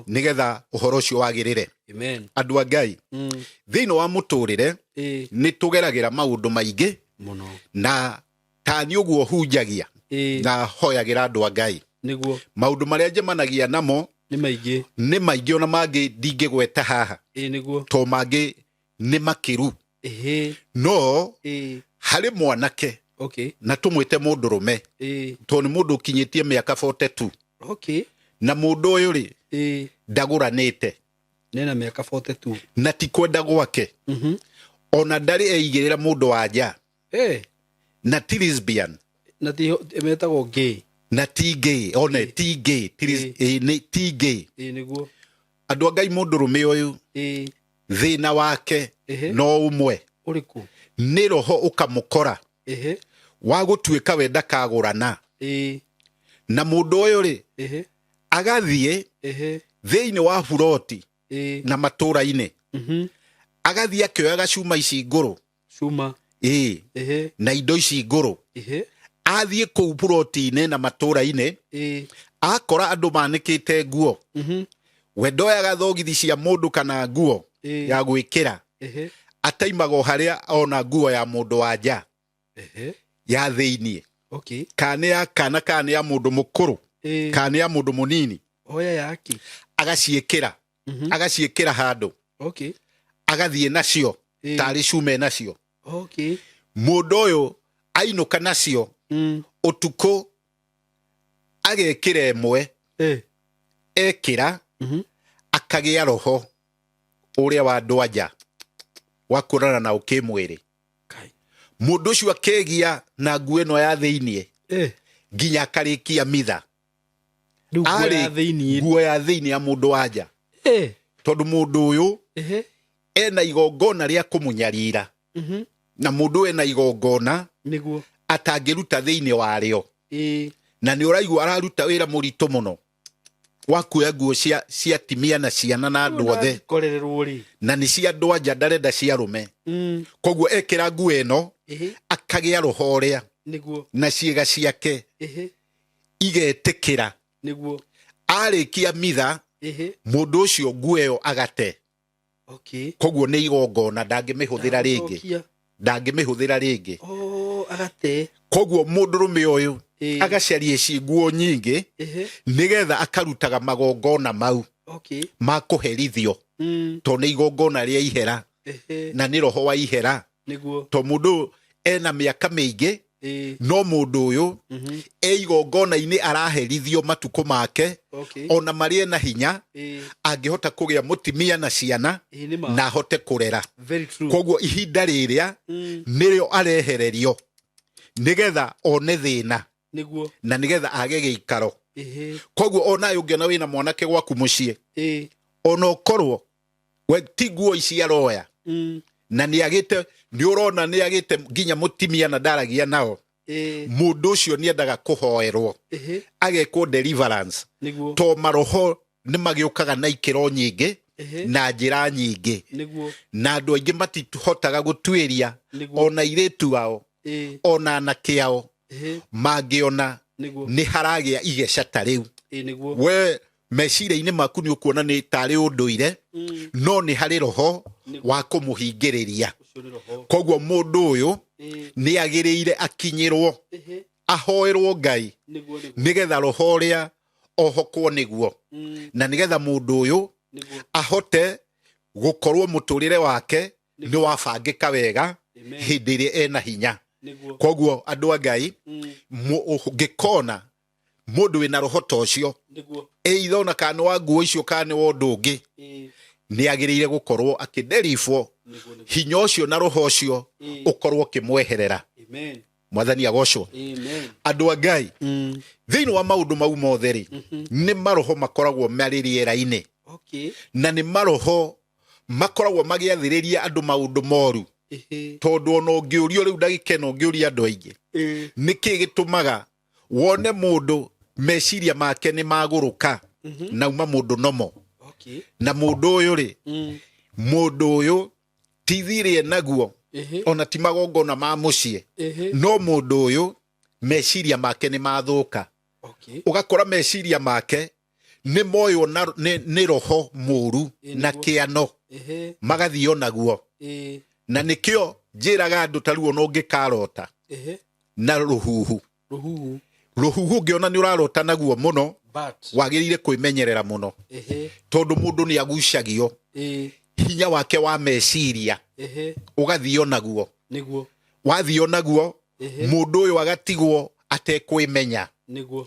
nĩgetha ũhoro ũcio wagĩrĩre. Andũ a Ngai thĩinĩ wa mũtũrĩre nĩ tũgeragĩra maũndũ maingĩ na tani ũguo hunjagia na hoyagĩra andũ a Ngai. Maũndũ marĩa njemanagia namo nĩ maingĩ ona mangĩ ndingĩgweta haha to mangĩ nĩ makĩru. No harĩ mwanake na tũmwĩte mũndũrũme to nĩ mũndũ ũkinyĩtie mĩaka 42 na mũndũ ũyũ rĩ ndagũranĩte nena mĩaka 42 na ti kwenda gwake ona ndarĩ eigĩrĩra mũndũ wa nja na ti lesbian na ti metagwo gay na ti gay ona ti gay nĩ ti gay. Nĩguo andũ a Ngai mũndũrũme ũyũ thĩna wake no ũmwe ũrĩkũ nĩ roho ũkamũkora wa gũtuĩka we ndakagũrana na mũndũ ũyũ rĩ agathiĩ thĩinĩ wa buroti na matũra-inĩ agathiĩ akĩoyaga cuma ici ngũrũ na indo ici ngũrũ athiĩ kũu buroti-inĩ na matũra-inĩ akora andũ manĩkĩte nguo we ndoyaga thogithi cia mũndũ kana nguo ya gwĩkĩra ataimago haria ona nguo ya mundu wanja ya thiini kana ya kana ya mundu mukuru kana ya mundu munini oya yaki agaciikira handu agathie nacio tari cume nacio mundu uyu ainuka nacio utuku agekira imwe ekira akagia roho uria wa ndwanja wakurana na ukimwiri mundu ucio akegia na nguo ino ya thiini nginya akarikia mitha nguo ya thiini ya mundu wanja tondu mundu uyu ena igongona ria kumunyarira na mundu ena igongona niguo atangiruta thiini wario na ni uraigua araruta wira muritu muno wakuya nguo cia timia na ciana na andu othe na ni cia ndwanja ndarenda cia rume koguo ekira nguo ino akagia roho uria na ciega ciake igetikira arikia mitha mundu ucio nguo iyo agate koguo ni igongona ndangimihuthira ringi agate koguo mundurume uyu agacaria ici nguo nyingi nigetha akarutaga magongona mau ma kuherithio to ni igongona ria ihera na ni roho wa ihera to mundu ena miaka mingi no mundu uyu igongona-ini araherithio matuko make ona marie na hinya angihota kugia mutimia na ciana na ahote kurera koguo ihinda riria nirio arehererio nigetha one thina na nigetha age giikaro koguo ona yungiona wina mwanake gwaku mucii ona ukorwo we ti nguo ici aroya na niagite ni urona niagite nginya mutimia na ndaragia nao mundu ucio ni endaga kuhoerwo agekwo deliverance to maroho ni magiukaga na ikiro nyingi na njira nyingi na andu aingi matihotaga gutwiria ona iritu wao ona anake ao mangiona ni haragia igeca riu we meciria-ini maku ni ukuona ni tari unduire no ni hari roho wa kumuhingiriria koguo mundu uyu ni agiriire akinyirwo ahoerwo Ngai nigetha roho uria ohokwo niguo na nigetha mundu uyu ahote gukorwo muturire wake ni wabangika wega hindi iria ena hinya koguo andu a Ngai ngikona mundu wina roho ta ucio eithona kana wa nguo icio kana wa undu ungi ni agiriire gukorwo akiderifwo hinya ucio na roho ucio ukorwo kimweherera mwathani agocwo andu a Ngai thiini wa maundu mau motheri ni maroho makoragwo mari riera-ini na ni maroho makoragwo magiathiriria andu maundu moru tondu ona ungiurio riu ndagikena ungiuria andu aingi niki gitumaga wone mundu meciria make ni maguruka na uma mundu nomo na mundu uyu ri mundu uyu tithirie naguo ona ti magongona ma mucii no mundu uyu meciria make ni mathuka ugakora meciria make ni moyo ni roho muru na kiano magathio naguo na nikio njiraga andu taruo no ngikarota na ruhuhu ngiona ni urarota naguo muno wagirire kwimenyerera muno tondu mundu ni agucagio hinya wake wa meciria ugathio naguo wathio naguo mundu uyu agatigwo atekwimenya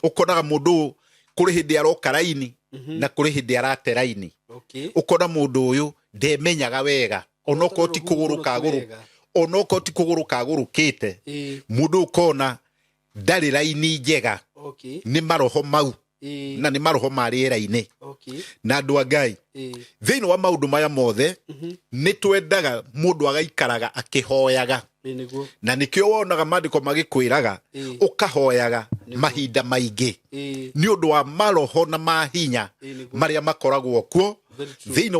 ukonaga mundu kuri hindi aroka raini na kuri hindi arate raini ukona mundu uyu ndemenyaga wega onoko ti kuguruka agurukite mundu ukona ndari raini njega ni maroho mau na ni maroho mari era-ini na andu a Ngai thiini wa maundu maya mothe ni twendaga mundu agaikaraga akihoyaga na nikio wonaga mandiko magikwiraga ukahoyaga mahinda maingi ni undu wa maroho na mahinya maria makoragwo kuo thiini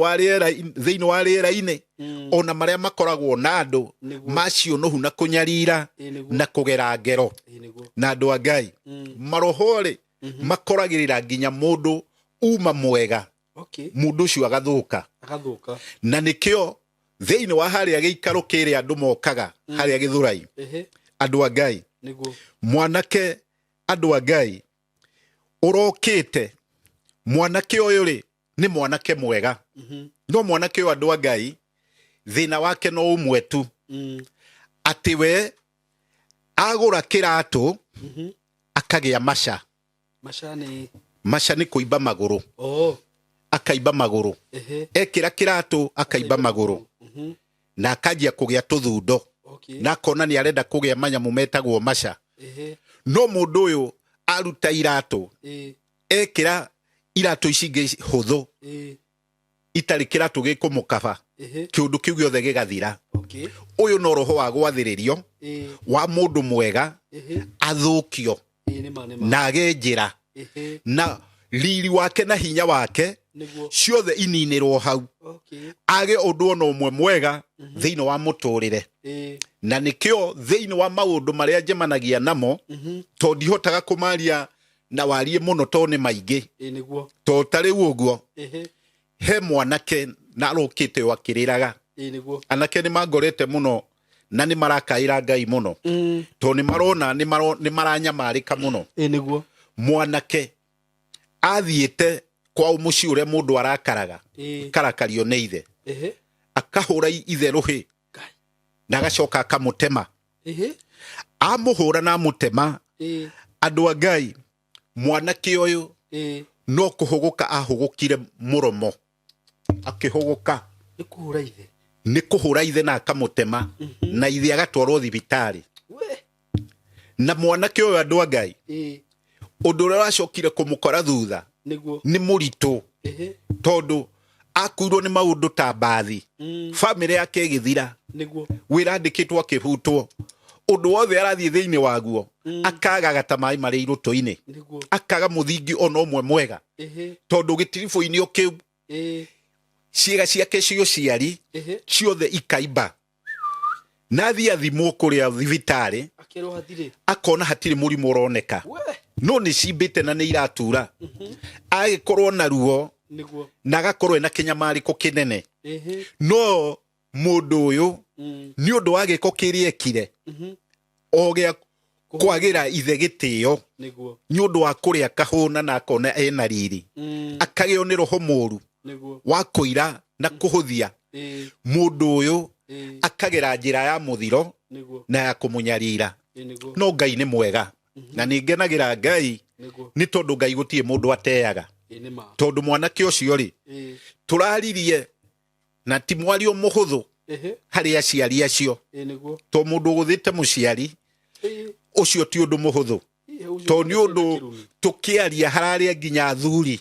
wa riera-ini ona maria makoragwo na andu macio nuhu na kunyarira na kugera ngero na andu a Ngai maroho ri makoragirira nginya mundu uma mwega mundu ucio agathuka na nikio Theini wa haria giikaro kiria andu mokaga haria Githurai andu a Ngai mwanake andu a Ngai urokite mwanake uyu ri ni mwanake mwega no mwanake uyu andu a Ngai thina wake no umwe tu ati we agura kiratu akagia masha ni kuimba maguru akaiba maguru ekira kiratu akaiba maguru na akajia kugia tuthundo na kona ni arenda kugia manyamu metagwo masha no mundu uyu aruta iratu ekira iratu icingi huthu itari kiratu gikumukaba kiundu kiu giothe gigathira uyu no roho wa gwathiririo wa mundu mwega athukio na agenjira na riri wake na hinya wake ciothe ininirwo hau age undu ono umwe mwega thiini wa muturire na nikio thiini wa maundu maria njemanagia namo to ndihotaga kumaria na warie muno to ni maingi to tari uguo he mwanake na arukite wakiriraga anake ni mangorete muno na ni marakaira Ngai muno to ni marona ni maranyamarika muno mwanake athiete kwa umuci uria mundu arakaraga karakario ni ithe akahura ithe ruhi na agacoka akamutema amuhura na amutema andu a Ngai mwanake uyu no kuhuguka ahugukire muromo akihuguka ni kuhura ithe na akamutema na ithe agatwarwo thibitari na mwanake uyu andu a Ngai undu uria uracokire kumukora thutha ni muritu tondu akuirwo ni maundu ta mbathi family yake igithira wira andikitwo akihutwo undu wothe arathie thiini waguo akaga gatamai mari iruto-ini akaga muthingi ono umwe mwega tondu gitirifu-ini ukiu ciega ciake cio ciari ciothe ikaimba nathi athimwo kuria thibitari akona hatiri murimu uroneka no ni cimbite na ni iratura agikorwo na ruo na agakorwo ena kinyamariko kinene no mundu uyu ni undu wa giko kiria ekire ogia kwagira ithe gitio ni undu wa kuria kahuna na akona ena riri akagio ni roho muru wa kuira na kuhuthia mundu uyu akagira njira ya muthiro na ya kumunyarira no Ngai ni mwega na ningenagira Ngai ni tondu Ngai gutie mundu ateaga tondu mwanake ucio ri turaririe na ti mwario muhuthu hari aciari acio to mundu guthite muciari ucio ti undu muhuthu to ni undu tukiaria hararia nginya thuri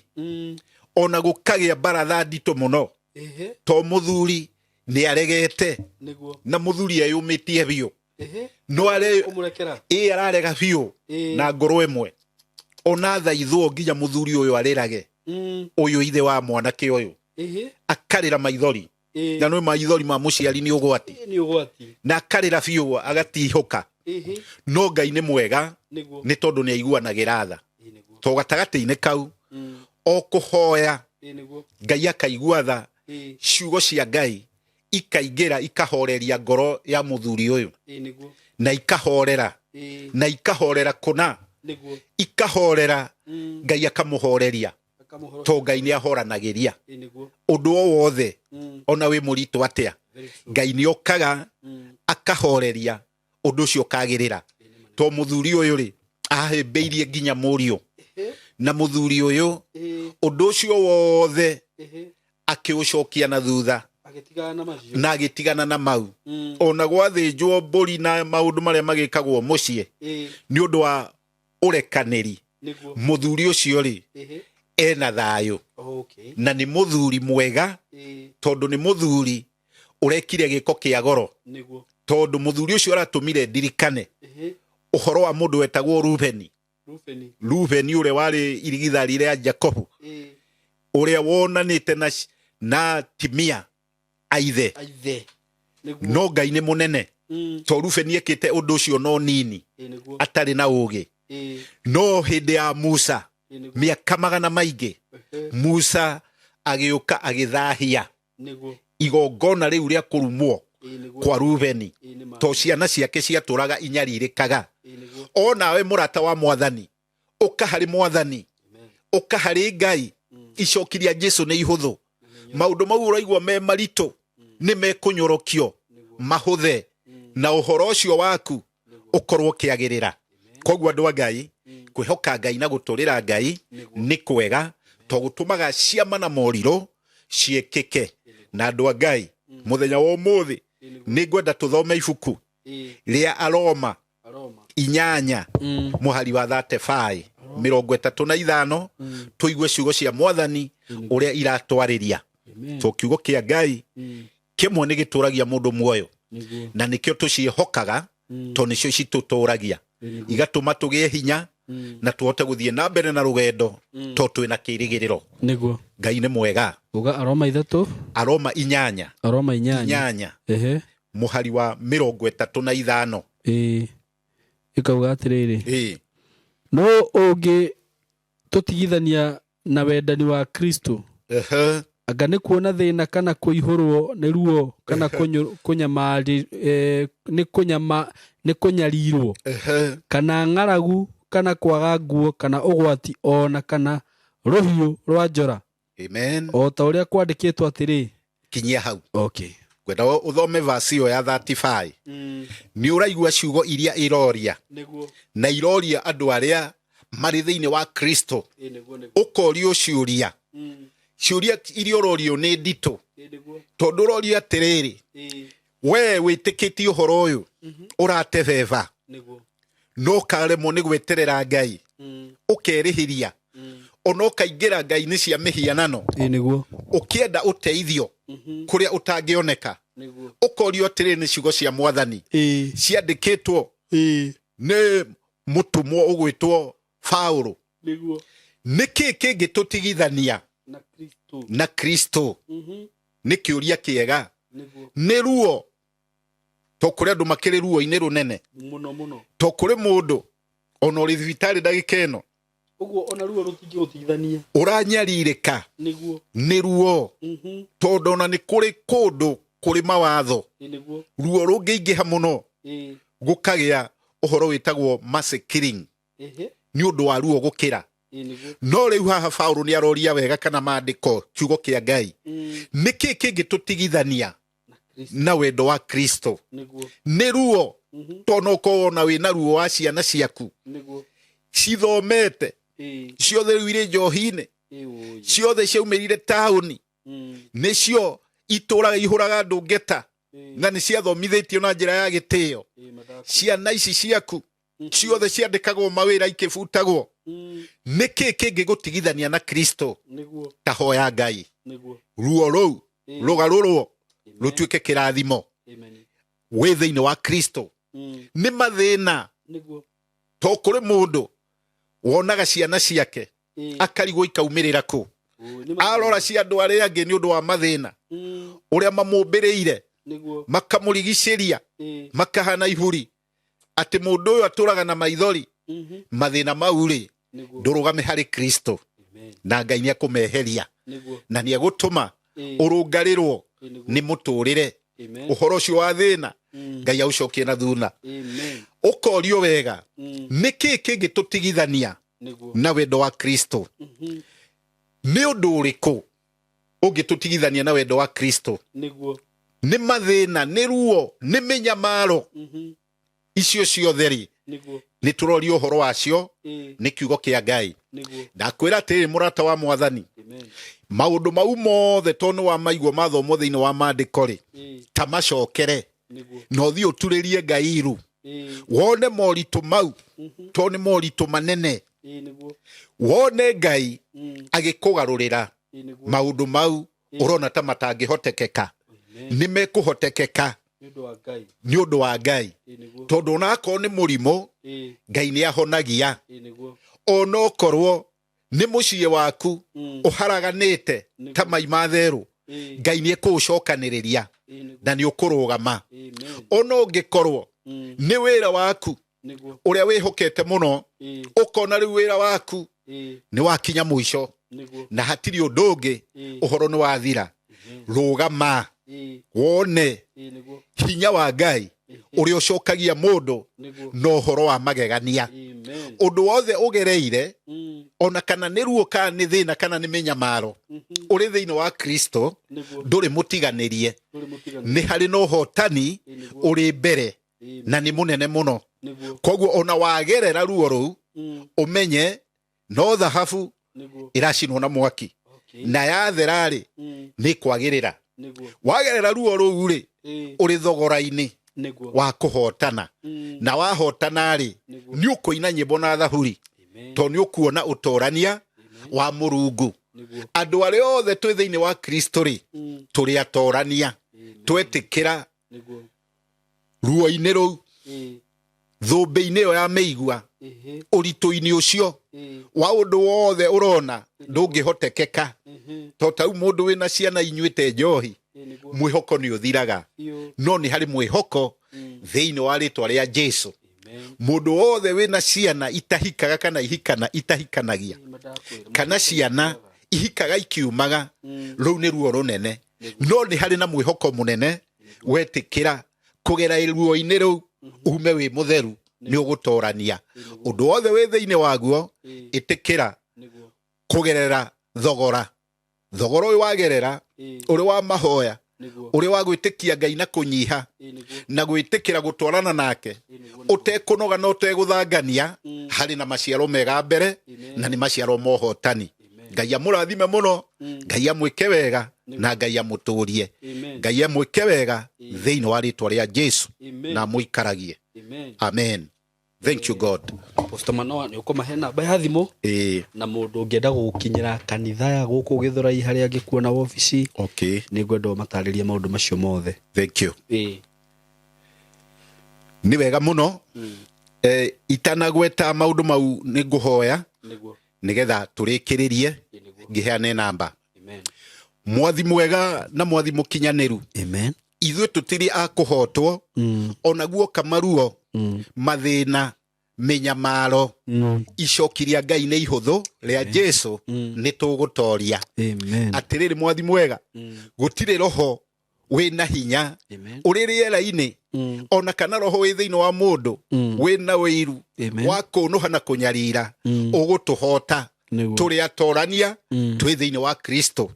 ona gukagia baratha ndito muno to muthuri ni aregete na muthuri ayumitie bio no are ararega bio na ngoro imwe ona thaithwo nginya muthuri uyu arirage uyu ithe wa mwanake uyu akarira maithori na no maithori ma muciari ni ugwati na akarira bio agatihoka no Ngai ni mwega ni tondu ni aiguanagira tha to gatagati-ini kau o kuhoya Ngai akaigua tha ciugo cia Ngai ikaingira ikahoreria ngoro ya muthuri uyu na ikahorera kuna ikahorera Ngai akamuhoreria to Ngai ni ahoranagiria undu o wothe ona wi muritu atia Ngai ni okaga akahoreria undu ucio kagirira to muthuri uyu ri ahembeirie nginya murio na muthuri uyu undu ucio wothe akiucokia na thutha na agitigana na mau ona gwathinjwo mburi na maundu maria magikagwo mucie ni undu wa urekaniri muthuri ucio ri ena thayo na ni muthuri mwega tondu ni muthuri urekire giko kia goro tondu muthuri ucio aratumire ndirikane uhoro wa mundu wetagwo Rubeni ure wari irigithari ria Jacob uria wonanite na Timia aithe no Ngai ni munene to Rubeni ekite undu ucio no nini atari na ugi no hindi ya Musa miaka magana maingi Musa agiuka agithahia igongona riu ria kurumwo kwa Rubeni to ciana ciake ciatũraga inyarirĩkaga. O nawe mũrata wa Mwathani ũka harĩ Mwathani, ũka harĩ Ngai. Icokiria Jesu nĩ ihũthũ. Maũndũ mau ũraigua me maritũ nĩ mekũnyorokio mahũthe, na ũhoro ũcio waku ũkorwo ũkĩagĩrĩra. Koguo andũ a Ngai, kwĩhoka Ngai na gũtũrĩra Ngai nĩ kwega, to gũtũmaga ciama na morirũ ciĩkĩke. Na andũ a Ngai, mũthenya wa ũmũthĩ nĩ ngwenda tũthome ibuku rĩa Aroma 8 mũhari wa 35 35 tũigue ciugo cia Mwathani ũrĩa iratwarĩria. To kiugo kĩa Ngai kĩmwe nĩ gĩtũragia mũndũ muoyo, na nĩkĩo tũciĩhokaga, to nĩcio citũtũragia igatũma tũgĩe hinya na tũhote gũthiĩ na mbere na rũgendo, to twĩna kĩĩrĩgĩrĩro. Nĩguo Ngai nĩ mwega. uga Aroma 3 Aroma 8 8 mũhari wa 35 ikauga atĩrĩrĩ, no ũngĩ tũtigithania na wendani wa Kristo, anga nĩ kuona thĩna kana kũihũrwo nĩ ruo kana nĩ kũnyarirwo kana ng'aragu kana kwaga nguo kana ũgwati ona kana rũhiũ rwa njora. Amen. O ta ũrĩa kwandĩkĩtwo atĩrĩ. Kinyia hau. Okay. Kwenda ũthome verse ĩyo ya 35. Nĩ ũraigua ciugo iria iroria. Na iroria andũ arĩa marĩ thĩinĩ wa Kristo. Ũkorio ciũria. Ciũria iria ũrorio nĩ nditũ. Tondũ ũrorio atĩrĩrĩ, we wĩtĩkĩtie ũhoro ũyũ ũratebeba, no karemwo nĩ gwĩterera Ngai, ũkerĩhĩria, ona ũkaingĩra ngai-inĩ cia mĩhianano, ũkĩenda ũteithio kũrĩa ũtangĩoneka, ũkorio atĩrĩ nĩ ciugo cia Mwathani ciandĩkĩtwo nĩ mũtumwo ũgwĩtwo Paulo. Nĩkĩ kĩngĩtũtigithania na Kristo? Nĩ kĩũria kĩega. Nĩ ruo, to kũrĩ andũ makĩrĩ ruo-inĩ rũnene, to kũrĩ mũndũ ona ũrĩ thibitarĩ ndagĩka ĩno uguo ona ruo rũtingĩgũtigithania, ũranyarirĩka nĩ ruo, tondũ ona nĩ kũrĩ kũndũ kũrĩ mawatho ruo rũngĩingĩha mũno gũkagĩa ũhoro wĩtagwo mass killing nĩ ũndũ wa ruo gũkĩra. No rĩu haha Paulo nĩ aroria wega kana maandĩko kiugo kĩa Ngai, nĩkĩ kĩngĩtũtigithania na wendo wa Kristo? Nĩ ruo, tondũ ũkorwo wĩna ruo wa ciana ciaku cithomete, ciothe rĩu irĩ njohi-inĩ, ciothe ciaumĩrire taũni, nĩcio itũraga ihũraga andũ ngeta, na nĩ ciathomithĩtio na njĩra ya gĩtĩo. Ciana ici ciaku ciothe ciandĩkagwo mawĩra ikĩbutagwo. Nĩkĩ kĩngĩgũtigithania na Kristo? Tahoya Ngai ruo rũu rũgarũrwo rũtuĩke kĩrathimo wĩ thĩinĩ wa Kristo. Nĩ mathĩna, to kũrĩ mũndũ wonaga ciana ciake akarigwo ikaumĩrĩra kũ, arora cia andũ arĩa angĩ nĩ ũndũ wa mathĩna ũrĩa mamũmbĩrĩire, makamũrigicĩria, makahana ihuri, atĩ mũndũ ũyũ atũraga na maithori. Mathĩna mau rĩ, ndũrũgame harĩ Kristo, na Ngai nĩ akũmeheria na nĩ agũtũma ũrũngarĩrwo nĩ mũtũrĩre. Ũhoro ũcio wa thĩna Ngai aũcokie na thuna. Ũkorio wega, nĩkĩ kĩngĩtũtigithania na wendo wa Kristo? Nĩ ũndũ ũrĩkũ ũngĩtũtigithania na wendo wa Kristo? Nĩ mathĩna, nĩ ruo, nĩ mĩnyamaro, icio ciothe rĩ, nĩ tũrorio ũhoro wacio nĩ kiugo kĩa Ngai. Ndakwĩra atĩrĩ mũrata wa Mwathani, maũndũ mau mothe tondũ wa maigua mathomo thĩinĩ wa maandĩko rĩ, ta macokere na ũthiĩ ũturĩrie Ngai iru, wone moritũ mau, tondũ nĩ moritũ manene, wone Ngai agĩkũgarũrĩra maũndũ mau ũrona ta matangĩhotekeka, nĩ mekũhotekeka nĩ ũndũ wa Ngai. Tondũ onakorwo nĩ mũrimũ, Ngai nĩ ahonagia. Ona okorwo nĩ mũciĩ waku ũharaganĩte ta mai ma therũ, Ngai nĩ ekũũcokanĩrĩria na nĩ ũkũrũgama. Ona ũngĩkorwo nĩ wĩra waku ũrĩa wĩhokete mũno, ũkona rĩu wĩra waku nĩ wakinya mũico na hatirĩ ũndũ ũngĩ, ũhoro nĩ wathira, rũgama wone hinya wa Ngai uria ucokagia mundu no horo wa magegania undu wothe ugereire ona kana ni ruo kana ni thina kana ni menyamaro uri thiini wa Kristo nduri mutiganirie ni hari no hotani uri mbere na ni munene muno koguo ona wagerera ruo ruu umenye no thahabu iracinwo na mwaki na yatherari ni kwagirira wagerera ruo ruu ri uri thogora-ini wa kuhotana na wahotana ri ni ukuina nyimbo na thaburi to ni ukuona utorania wa Murungu andu aria othe twi thiini wa Kristo ri turi atorania twetikira ruo-ini ruu thumbi-ini yo ya meigua uritu-ini ucio wa undu wothe urona ndungihotekeka to tau mundu wina ciana inyuite njohi mwihoko ni uthiraga no ni hari mwihoko thiini wa ritwa ria Jesu mundu wothe wina ciana itahikaga kana ihikana itahikanagia kana ciana ihikaga ikiumaga ruu ni ruo runene no ni hari na mwihoko munene wetikira kugera ruo-ini ruu ume wi mutheru ni ugutorania undu wothe wi thiini waguo itikira kugerera thogora uyu wagerera uri wa mahoya uri wa gwitikia Ngai na kunyiha na gwitikira gutwarana nake utekunoga no teguthangania hari na maciaro mega mbere na ni maciaro mohotani Ngai amurathime muno Ngai amwike wega na Ngai amuturie Ngai amwike wega thiini wa ritwa ria Jesu na muikaragie amen. Thank you God. Pastor Manoa ni ukomahe namba ya thimu na mundu ungienda gukinyira kanitha ya guku Githurai haria angikuona ofici ni ngwenda matariria maundu macio mothe. Thank you. Ni wega muno itanagweta maundu mau ni nguhoya nigetha turikiririe ngiheane namba. Amen. Mwathi mwega na mwathi mukinyaniru. Amen. Ithuĩ tutiri a kuhotwo onaguo kamaruo mathina menyamaro icokiria Ngai ni ihuthu ria Jesu ni tugutoria. Amen. Atiriri mwathi mwega gutire roho wina hinya uri riera-ini ona kana roho wi thiini wa mundu wina wiru wa kunuha na kunyarira ugutuhota turi atorania twi thiini wa Kristo.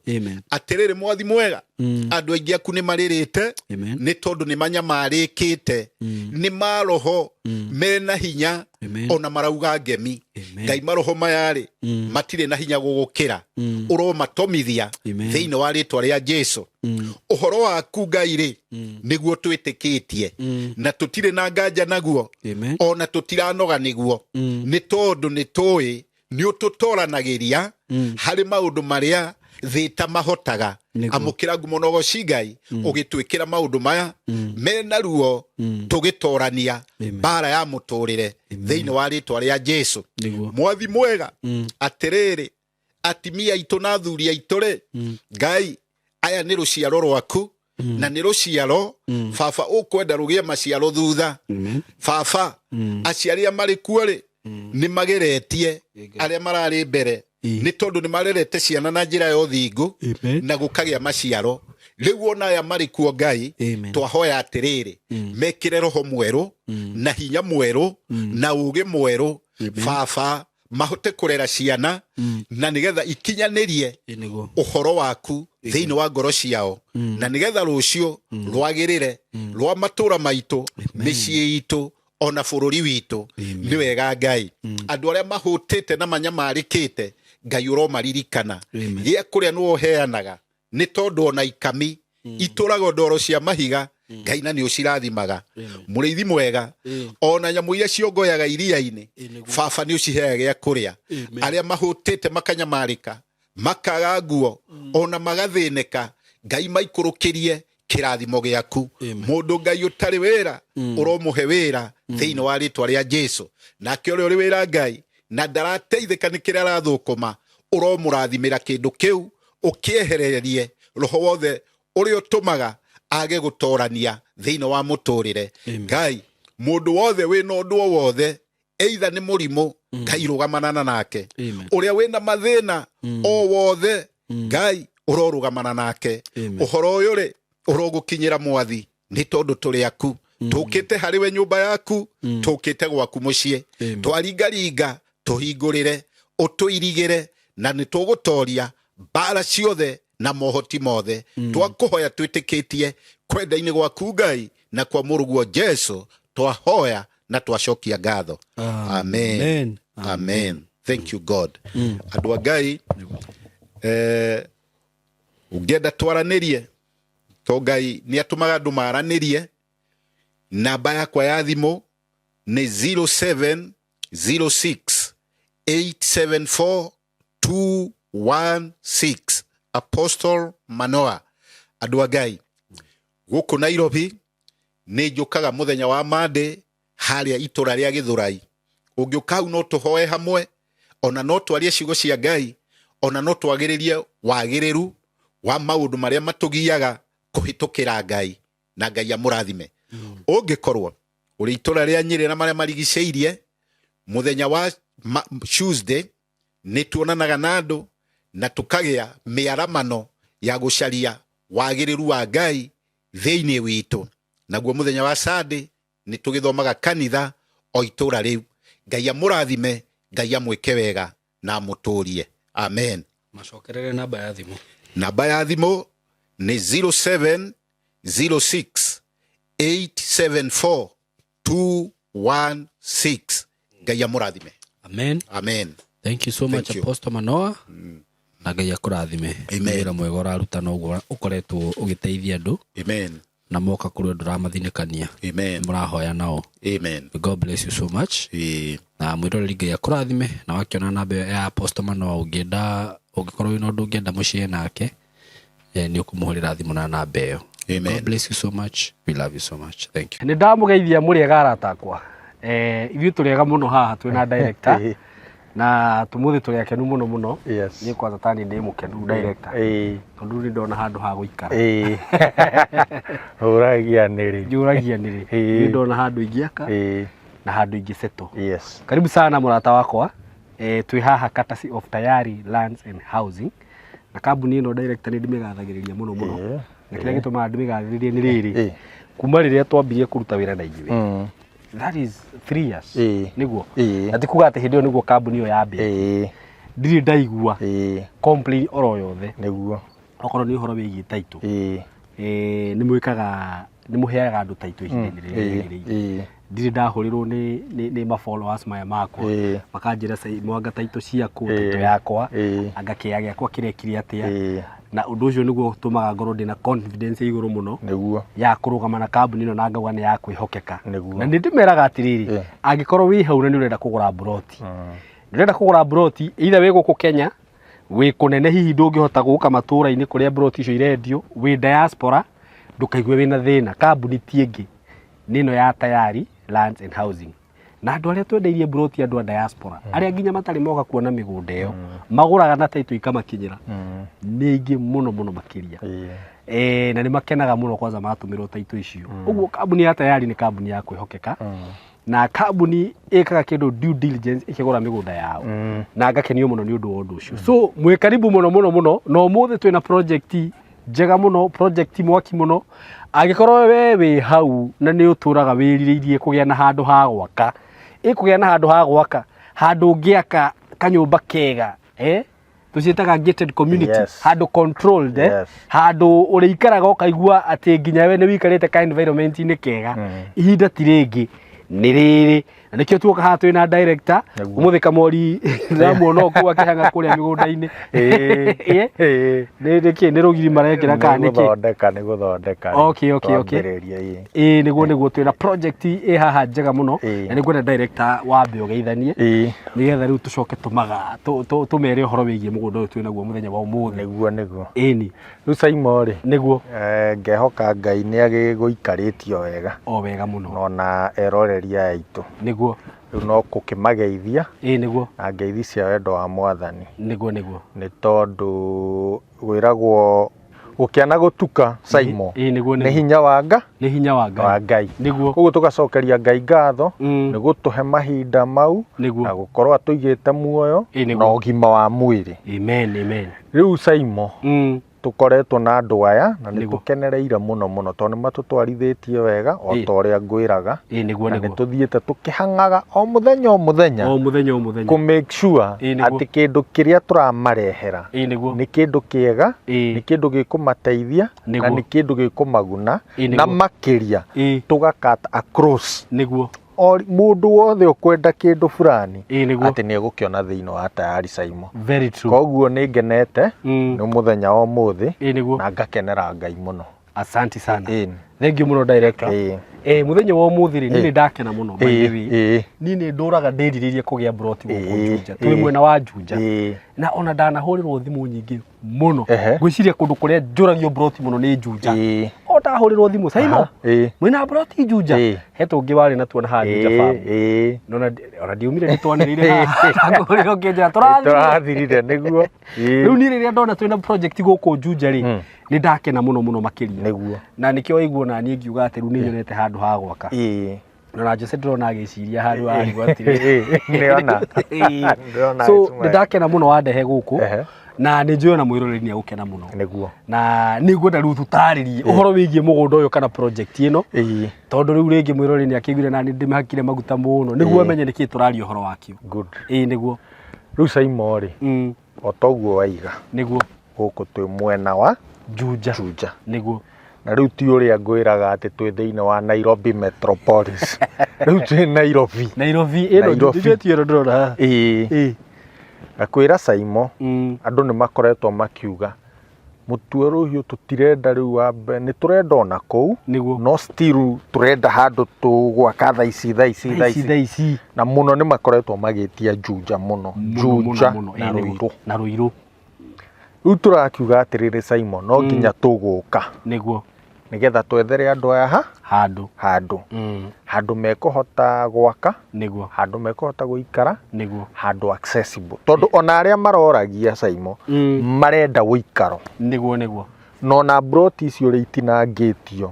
Atiriri mwathi mwega andu aingi aku ni maririte ni tondu ni manyamarikite ni maroho mena hinya ona marauga ngemi Ngai maroho mayari matire na hinya gugukira uromatomithia thiini wa ritwa ria Jesu. Uhoro waku Ngai ri niguo twitikitie na tutire na nganja naguo ona tutiranoga niguo ni tondu ni tui ni ututoranagiria hari maundu maria thita mahotaga amukira ngumonogo Ngai ugitwikira maundu maya mena ruo tugitorania bara ya muturire thiini wa ritwa ria Jesu. Mwathi mwega atiriri atimia itu na thuri aiture Ngai aya ni ruciaro rwaku na ni ruciaro baba ukwenda rugie maciaro thutha baba aciaria mari kuori ni mageretie aria marari mbere ni tondu ni marerete ciana na njira ya uthingu na gukagia maciaro riu ona aya mari kuo Ngai twahoya atiriri mekire roho mweru na hinya mweru na uge mweru baba mahote kurera ciana na nigetha ikinyanirie uhoro waku thiini wa ngoro ciao na nigetha rucio rwagirire rwa matura maitu micii itu ona bururi witu. Ni wega Ngai andu aria mahutite na manyamarikite Ngai uromaririkana gia kuria ni uheanaga ni tondu ona ikami iturago ndoro cia mahiga Ngai na ni ucirathimaga. Muriithi mwega ona nyamu iria ciongoyaga iria-ini baba ni uciheaga gia kuria aria mahutite makanyamarika makaga nguo ona magathineka Ngai maikurukirie kirathimo giaku. Mundu Ngai utari wira uromuhe wira thiini wa ritwa ria Jesu nake uri wira Ngai na ndarateithika ni kiria arathukuma uromurathimira kindu kiu ukiehererie roho wothe uri utumaga age gutorania thiini wa muturire. Ngai mundu wothe wina undu wothe either ni murimu Ngai rugamanana nake uria wina mathina o wothe Ngai urorugamana nake. Uhoro uyu ri urogukinyira mwathi ni tondu turi aku tukite hariwe nyumba yaku tukite gwaku mucii twaringaringa tuhingurire utuirigire na nitugutoria bara ciothe na mohoti mothe twakuhoya twitikitie kwenda-ini gwaku Ngai na kwa muruguo Jesu twahoya na twacokia ngatho. Amen. Amen. Thank you God. Andu a Ngai ungenda twaranirie to Ngai ni atumaga andu maranirie. Namba yakwa ya thimu ni 0706 874 216. Apostle Manoa. Andu a Ngai guku Nairobi ni njukaga muthenya wa Monday haria itura ria Githurai. Ungiuka hau no tuhoe hamwe, ona no twarie ciugo cia Ngai, ona no twagiririe wagiriru wa maundu maria matugiaga kuhitukira Ngai na Ngai amurathime. Ungikorwo uri itura ria Nyeri na maria marigiceirie, muthenya wa Tuesday ni tuonanaga na andu na tukagia miaramano ya gucaria wagiriru wa Ngai thiini witu. Naguo muthenya wa Sunday ni tugithomaga kanitha o itura riu. Ngai amurathime, Ngai amwike wega na amuturie. Amen. Macokerere namba ya thimu. Namba ya thimu ni 0706 874 216. Ngai amurathime. Amen. Amen. Thank you so much Apostle Manoa. Na Ngai akurathime. Wira mwega uraruta no guo ukoretwo ugiteithia andu. Amen. Na moka kuri andu ramathinikania. Amen. Murahoya nao. Amen. God bless you so much. Na mwiroreri Ngai akurathime na wakiona namba ya Apostle Manoa ungienda ungikorwo wina undu ungienda mucie nake ni ukumuhurira thimu na namba iyo. Amen. God bless you so much. We love you so much. Thank you. Ni ndamugeithia muri ega aratakwa. Ithu turiega muno haha twina director. Na tumuthi turi akenu muno muno. Yes. Ni kwanza tani ndi mukenu director. Tondu ni ndona handu ha guikara. Uragia niri. Juragia niri. Ni ndona handu ingiaka. Na handu ingiseto. Yes. Karibu sana murata wakwa. Twi haha Courtesy of Tayari Lands and Housing. Na kambuni ino director ni ndimigathagiriria muno muno. Na kile gituma ndimigathagiriria ni riri. Kuma riria twambirie kuruta wira na ithuĩ. That is 3 years. Niguo. Ati kuga ati hindio niguo kambuni iyo yambe. Ndiri ndaigua. Complain oro yothe. Niguo. Okorwo ni uhoro wigie title. Ni mwikaga ni muheaga andu title ihinda-ini rĩrĩ. Ndiri ndahurirwo ni ma followers maya makwa. Makanjira mwanga title ciaku title yakwa. Angakea giakwa kirekire atia. Na undu ucio niguo tumaga ngoro ndina confidence iguru muno niguo ya kurugama na kambuni ino na ngauga ni ya kwihokeka na ndimeraga atiriri angikorwo wi hau na ni urenda kugura broti ndurenda kugura broti either wi guku Kenya wi kunene hihi ndungihota guka matura-ini kuria broti icio irendio wi diaspora ndukaigue wina thina kambuni tiengi nino ya Tayari Lands and Housing na andu aria twendeirie broti andu a diaspora aria nginya matari moka kuona migunda iyo maguraga na title ikamakinyira ni ingi muno muno makiria na ni makenaga muno kwanza matumirwo title icio uguo kambuni ya Tayari ni kambuni ya kwihokeka na kambuni ikaga kindu due diligence ikigura migunda yao na ngakenio muno ni undu wa undu ucio so mwe karibu muno muno muno no muthe twina project njega muno project mwaki muno agikorwo we wi hau na ni uturaga wiririirie kugia na handu ha gwaka ikugia na handu ha gwaka handu ngiaka kanyumba kega tucietaga gated community handu controlled handu uriikaraga ukaigua ati nginya we ni wikarite ka environment ni kega ihinda tiringi ni riri na nikio tuoka haha twina director umuthi Kamori ndamuona okuwa kihanga kuria migunda-ini ni rugiri marekera ka niki ni guthondeka okay niguo twina project haha njega muno na niguo director wambe ugeithanie nigetha riu tucoke tumaga tumere uhoro wigie mugunda uyu twina guo muthenya wa umuthi niguo ni riu Saimori niguo ngehoka Ngai ni agiguikaritio wega wega muno ona eroreria aitu niguo no kukimageithia niguo na ngeithi cia wendo wa Mwathani niguo ni tondu gwiragwo gukiana gutuka Saimo ni hinya wanga wa Ngai niguo koguo tugacokeria Ngai ngatho ni gutuhe mahinda mau na gukorwo atuigite muoyo na ugima wa mwiri amen riu Saimo tukoretwo na andu aya na nĩ tukenereire mũno tondũ matutwarithitie wega o ta ũrĩa ngwĩraga nĩguo nĩ tuthiĩte tukĩhangaga o mũthenya ku make sure atĩ kĩndũ kĩrĩa tũramarehera nĩ kĩndũ kĩega nĩ kĩndũ gĩkũmateithia na nĩ kĩndũ gĩkũmaguna na makĩria tũgakat across nĩguo mundu wothe ukwenda kindu fulani ati ni egũkĩona thĩinĩ wa Tayari Saimo. Very true. Koguo nĩ ngenete nĩ muthenya wa muthi na ngakenera Ngai muno. Asante sana. Thank you muno director. Muthenya wa muthi ri ni ndakena muno by the way. Ni nduraga ndĩrirĩrie kũgĩa broti gũkũ Juja. Tũrĩ mwena wa Juja. Na ona ndanahũrĩrwo thimũ nyingĩ muno. Ngwĩciria kũndũ kũrĩa njũragio broti muno nĩ Juja. O ndahũrĩrwo thimũ Saimo. Mwĩna broti Juja. He tũngĩ warĩ na tuona ha Juja farm. Nona ona ndiumire nĩtwanĩrĩire ngũrĩro kĩnja tũrathirire nĩguo. Rĩu niĩ rĩrĩa ndona twĩna project gũkũ Juja rĩ nĩ ndakena muno makĩria. Nĩguo. Na nĩkĩo waigua na niĩ ngiuga atĩ rĩu nĩ nyonete handũ ha gwaka. Na Jose ndĩrona agĩciria handũ ha gwatire. Nĩona. So nĩ ndakena muno wandehe gũkũ. Na nĩ njũĩ na mwĩroreri nĩ agũkena muno. Nĩguo. Na nĩ ngwenda rĩu tũtarĩrie ũhoro wĩgiĩ mũgũnda ũyũ kana project ĩno. Tondũ rĩu rĩngĩ mwĩroreri nĩ akĩiguire na nĩ ndĩmahakire maguta mũno nĩguo amenye nĩkĩ tũraria ũhoro wakio. Good. Nĩguo. Rĩu Saimo rĩ o toguo waiga nĩguo gũkũ twĩ mwena wa Juja. Nĩguo. Na rĩu ti ũrĩa ngwĩraga atĩ twĩ thĩinĩ wa Nairobi Metropolis. Rĩu twĩ Nairobi ĩno ndĩthiĩtie ĩno ndĩrona haha. Ngakwĩra Saimo andũ nĩ makoretwo makiuga mũtuero ũyũ tũtirenda rĩu wambe nĩ tũrenda ona kũu no still tũrenda handũ tũgwaka thaa ici na mũno nĩ makoretwo magĩtia Juja mũno Juja na Ruiru. Rĩu tũrakiuga atĩrĩrĩ Saimo no nginya tũgũka nĩguo nĩgetha twethere andũ aya handũ mekũhota gwaka nĩguo handũ mekũhota gũikara nĩguo handũ accessible tondũ ona arĩa maroragia Saimo marenda gũikaro nĩguo no na broti icio rĩ itinangĩtio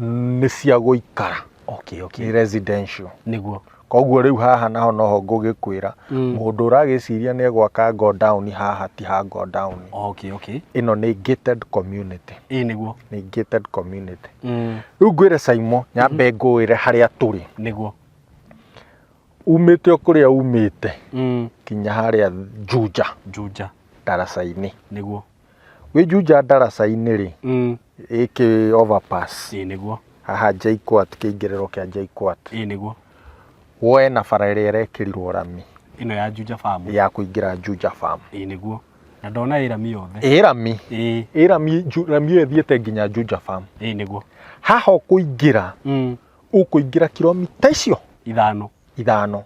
nĩ cia gũikara okay residential nĩguo. Koguo rĩu haha naho noho ngũgĩkwĩra mũndũ ũragĩciria nĩ egwaka go down haha ti ha go down. Okay ĩno nĩ gated community. Nĩguo. Nĩ gated community. Rĩu ngwĩre Saimo nyambe ngũĩre harĩa tũrĩ nĩguo. Umĩte o kũrĩa umĩte kinya harĩa Juja ndaraca-inĩ nĩguo. wĩ Juja ndaraca-inĩ rĩ ĩkĩ overpass nĩguo. Haha JKUAT kĩingĩrĩro kĩa JKUAT nĩguo. Woe na bara ĩrĩa ĩrekĩrirwo rami ĩno ya Juja farm ya kũingĩra Juja farm. Nĩguo. Na ndona ĩrami yothe. Rami ĩyo ĩthiĩte nginya Juja farm. Nĩguo. Haha ũkũingĩra ũkũingĩra kilomita icio 5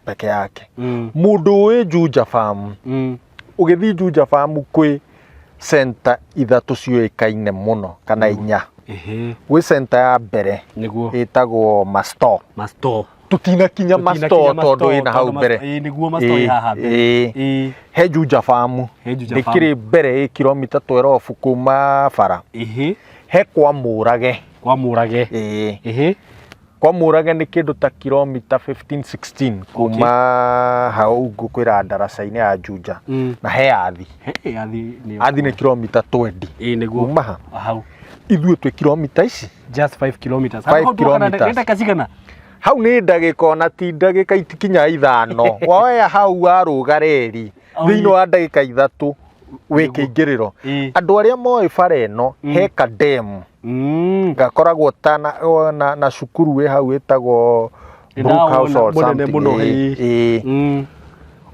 peke yake. Mũndũ ũĩ Juja farm ũgĩthiĩ Juja farm kwĩ center 3 ciũĩkaine mũno kana 4. Gwĩ center ya mbere ĩtagwo Masto. Tutinakinya Masto tondũ ĩna hau mbere. Nĩguo Masto haha mbere. He Juja farm ndĩkĩrĩ mbere kilomita 12 kuma bara. He kwa Mũrage. Kwa Mũrage nĩ kĩndũ ta kilomita 15-16 kuma hau ngũkwĩra ndaraca-inĩ ya Juja. Na he Athi nĩ kilomita 20 kuma hau. Ithuĩ twĩ kilomita ici just 5 kilometers. 5 kilometers. Hau nĩ ndagĩka ona ti ndagĩka itikinya 5. Woya hau warũga reri thĩinĩ wa ndagĩka 3 wĩ kĩingĩrĩro. Andũ arĩa moĩ bara ĩno he kadem gakoragwo ta na cukuru wĩ hau ĩtagwo Brookhouse or something.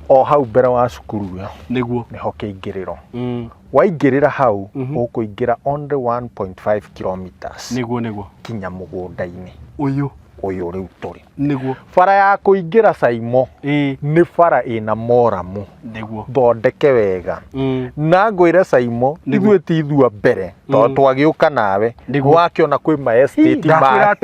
O hau mbere wa cukuru ĩyo nĩho kĩingĩrĩro. Waingĩrĩra hau ũkũingĩra only 1.5 kilometers nĩguo kinya mũgũnda-inĩ ũyũ rĩu tũrĩ nĩguo. Bara ya kũingĩra Saimo nĩ bara ĩna moramu thondeke wega. Na ngwĩre Saimo ithuĩ ti ithua mbere tondũ twagĩũka nawe wakĩona kwĩ ma estate nyũmba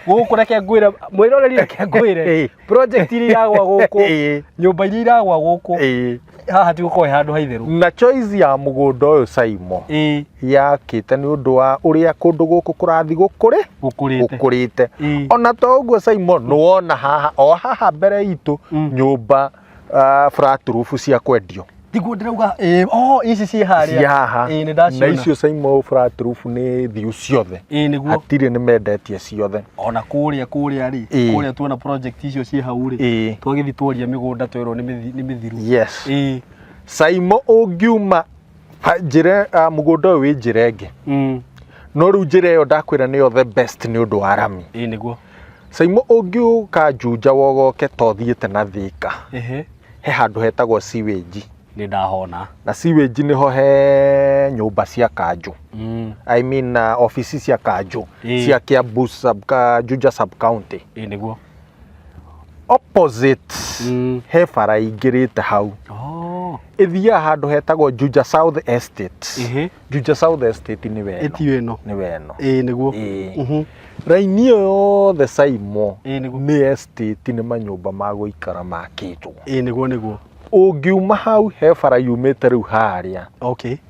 gũkũ reke ngwĩre mwĩroreri reke ngwĩre project iria iragwa gũkũ nyũmba iria iragwa gũkũ haha ti gũkorwo handũ haitherũ. Na choice ya mũgũnda ũyũ Saimo yakĩte nĩ ũndũ wa ũrĩa kũndũ gũkũ kũrathi gũkũrĩte. Ona to ũguo Saimo nĩwona haha o haha mbere itũ nyũmba flat roof cia kwendio tiguo ndirauga ici ci haria ciaha ni ndaciona na icio Saimo flat roof ni thiu ciothe niguo hatirĩ nĩ mendetie ciothe ona kũrĩa ri kũrĩa tuona project icio ci hau ri twagithi twaria mĩgũnda twerwo nĩ mĩthiru yes Saimo ũngiuma njĩra mũgũnda ũyũ wĩ njĩra ĩngĩ no rĩu njĩra ĩyo ndakwĩra nĩyo the best nĩ ũndũ wa rami niguo Saimo ũngiũka Juja wogoke tothiĩte na Thika he handũ hetagwo sewage nĩ ndahona na sewage nĩho he nyũmba cia kanjũ I mean office cia kanjũ cia Kiambu Juja sub county niguo opposite he bara ingĩrĩte hau ithia handũ hetagwo Juja South Estate Juja South Estate nĩ weno nĩ weno niguo raini ĩyo yothe Saimo nĩ estate nĩ manyũmba ma gũikara makĩtwo niguo ũngiuma hau he bara yumĩte rĩu harĩa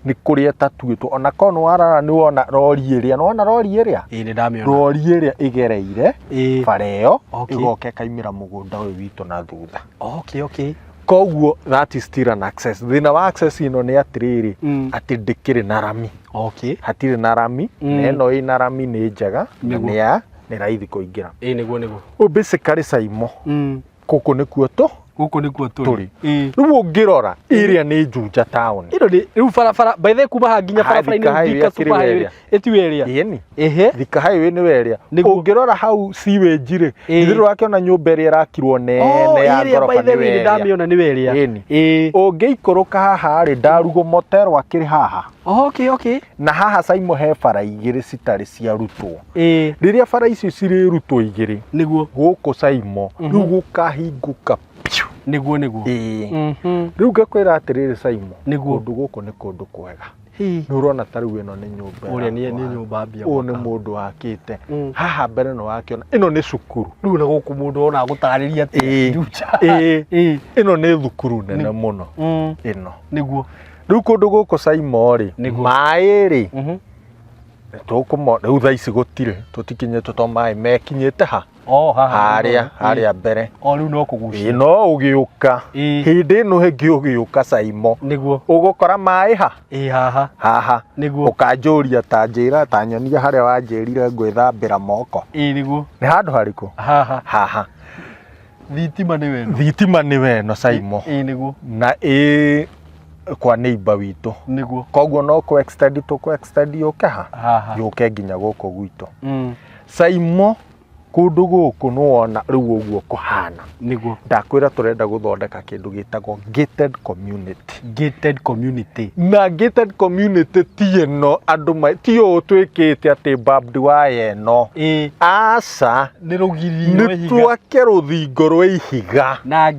nĩ kũrĩa tatuĩtwo ona kono warara nĩ wona rori ĩrĩa nĩ ndamĩona rori ĩrĩa ĩgereire bara ĩyo ĩgoka ĩkaimĩra mũgũnda ũyũ witũ na thutha koguo that is still an access thina wa access ino nĩ atĩrĩrĩ atĩ ndĩkĩrĩ na rami hatirĩ na rami na ĩno ĩna rami nĩ njega nĩ raithi kũingĩra niguo basically Saimo gũkũ nĩkuo tũrĩ rĩu ũngĩrora ĩrĩa nĩ Juja town rĩu barabara by the kuma nginya barabara-inĩ Thika super highway ĩtiwe ĩrĩa Thika highway nĩ weria ũngĩrora hau sewage rĩ ithirũ wakiona nyũmba ĩrĩa ĩrakirwo nene ya ngoroba nĩ weria ndamĩona nĩ weria ũngĩikũrũka haha rĩ Ndarugo motel akĩrĩ haha na haha Saimo he bara igĩrĩ citarĩ ciarutwo rĩrĩa bara icio cirĩrutwo igĩrĩ niguo gũkũ Saimo rĩu gũkahingũka niguo rĩu ngakwĩra atĩrĩrĩ Saimo kũndũ gũkũ nĩ kũndũ kwega nĩ ũrona ta rĩu ĩno nĩ nyũmba ũrĩa nĩ nyũmba mbia ũyũ nĩ mũndũ wakĩte haha mbere nĩ wakĩona ĩno nĩ cukuru rĩu na gũkũ mũndũ ona gũtarĩria ĩno nĩ thukuru nene mũno ĩno niguo rĩu kũndũ gũkũ Saimo rĩ maĩ rĩ tũkũmona rĩu thaa ici gũtirĩ tũtikinyĩtwo to maĩ mekinyĩte harĩa mbere rĩu no kũgucia no ũgĩũka hĩndĩ ĩno hĩngĩ ũgĩũka Saimo niguo ũgũkora maĩ haha niguo ũkanjũria ta njĩra ta nyonia harĩa wanjĩrire gwĩthambĩra moko niguo nĩ handũ harĩkũ haha thitima nĩ weno Saimo na kwa neighbor witũ niguo koguo no ku extend yũke yũke nginya gũkũ gwitũ Saimo kũndũ gũkũ nĩ wona rĩu ũguo kũhana niguo ndakwĩra tũrenda gũthondeka kĩndũ gĩtagwo gated community na gated community ti ĩno andũ ti ũũ twĩkĩte atĩ barbed wire ĩno aca nĩ twake rũthingo rwa ihiga na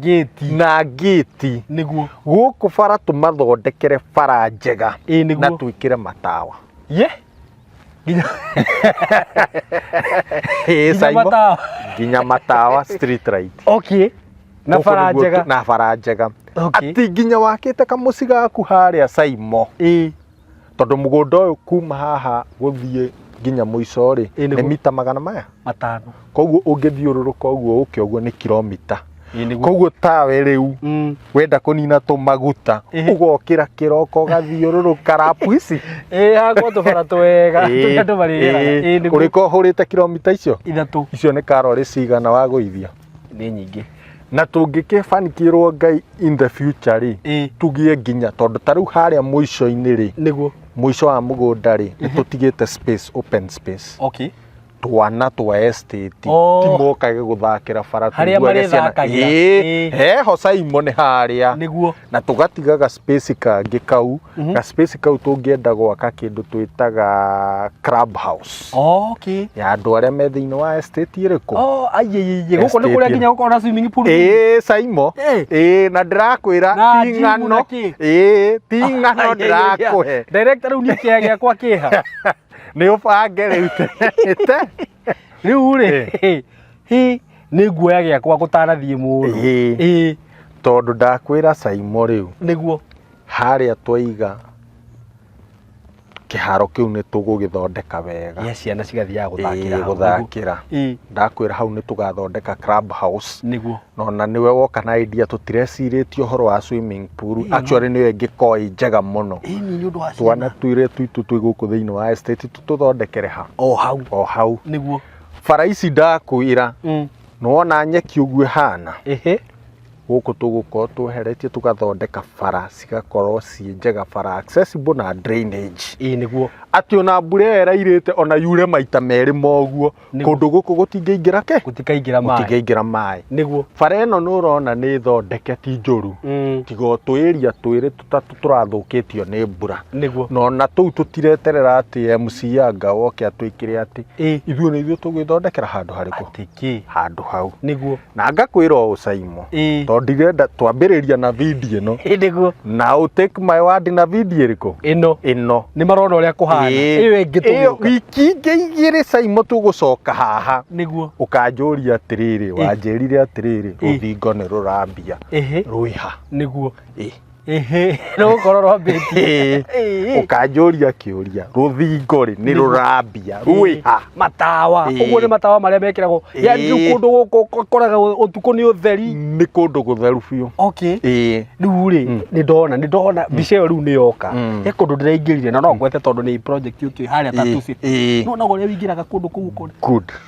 gate niguo gũkũ bara tũmathondekere bara njega na twĩkĩre matawa nginya matawa street light na bara njega atĩ nginya wakĩte kamũci gaku harĩa Saimo tondũ mũgũnda ũyũ kuma haha gũthiĩ nginya mũico rĩ nĩ mita 500 koguo ũngĩthiũrũrũka ũguo ũke ũguo nĩ kilomita koguo tawe rĩu wenda kũnina tũmaguta ũgokĩra kĩroko ũgathiũrũrũka rapu ici hagwo tũbara twega tũrĩa andũ marĩgera ũrĩko hũrĩte kilomita icio 3 icio nĩ karori cigana wa gũithia nĩ nyingĩ na tũngĩkĩbanikĩrwo Ngai in the future rĩ tugie nginya tondũ ta rĩu harĩa mũico-inĩ rĩ niguo mũico wa mũgũnda rĩ nĩ tũtigĩte space open space twana twa estate timokage gũthakĩra bara harĩa ciana heho Saimo nĩ harĩa niguo na tũgatigaga space kangĩ kau na space kau tũngĩenda gwaka kĩndũ twĩtaga club house ya andũ arĩa me thĩinĩ wa estate ĩrĩkũ gũkũ nĩ kũrĩa nginya gũkorwo na swimming pool Saimo na ndĩrakwĩra ti ng'ano ti ng'ano ndĩrakũhe director rĩu niĩ kĩaya gĩakwa kĩha nĩ ũbange rĩu rĩu rĩ nĩ guoya gĩakwa gũtanathiĩ mũndũ tondũ ndakwĩra Saimo rĩu nĩguo harĩa twaiga kiharo kiu ni tugugithondeka wega ciana cigathiaga guthakira guthakira ndakwira hau ni tugathondeka club house niguo nona niwe woka na idea tutireciritio horo wa swimming pool actually niwe ngikoi njega muno ni undu wa twana twire twitu twi guku thiini wa estate tuthondekere ha o hau niguo bara ici ndakwira nona nyeki ugue hana guku tugukorwo tweheretie tugathondeka bara cigakorwo ci njega bara accessible na drainage niguo ati ona mbura erairite ona yure maita meri moguo kundu guku gutingeingera gutikaingira mai niguo bara eno nurona ni thondeke ti njuru tigo twiria twiri tutatu turathukitio ni mbura niguo nona tuu tutireterera ati MC anga woke atwikire ati ithuĩ nĩ ithuĩ tũgwĩthondekera handũ harĩkũ handũ hau niguo na ngakwĩra o Saimo tondũ ndirenda twambĩrĩria na video ĩno niguo na take my word na video ĩrĩkũ ĩno nĩ marona ũrĩa kũhana ĩyo ĩngĩ tũgĩũka wiki igĩrĩ Saimo tũgũcoka haha niguo ũkanjũria atĩrĩrĩ wanjĩrire atĩrĩrĩ rũthingo nĩ rũrambia rwĩha niguo no gũkorwo rwambĩtie ũkanjũria kĩũria rũthingo rĩ nĩ rũrambia rwĩha matawa ũguo nĩ matawa marĩa mekĩragwo yani kũndũ gũkũ ũkoraga ũtukũ nĩ ũtheri nĩ kũndũ gũtheru biũ rĩu rĩ nĩ ndona mbica ĩyo rĩu nĩ yoka he kũndũ ndĩraingĩrire na no ngwete tondũ nĩ project yũkĩ harĩa tatuci no nago ũrĩa wĩingĩraga kũndũ kũu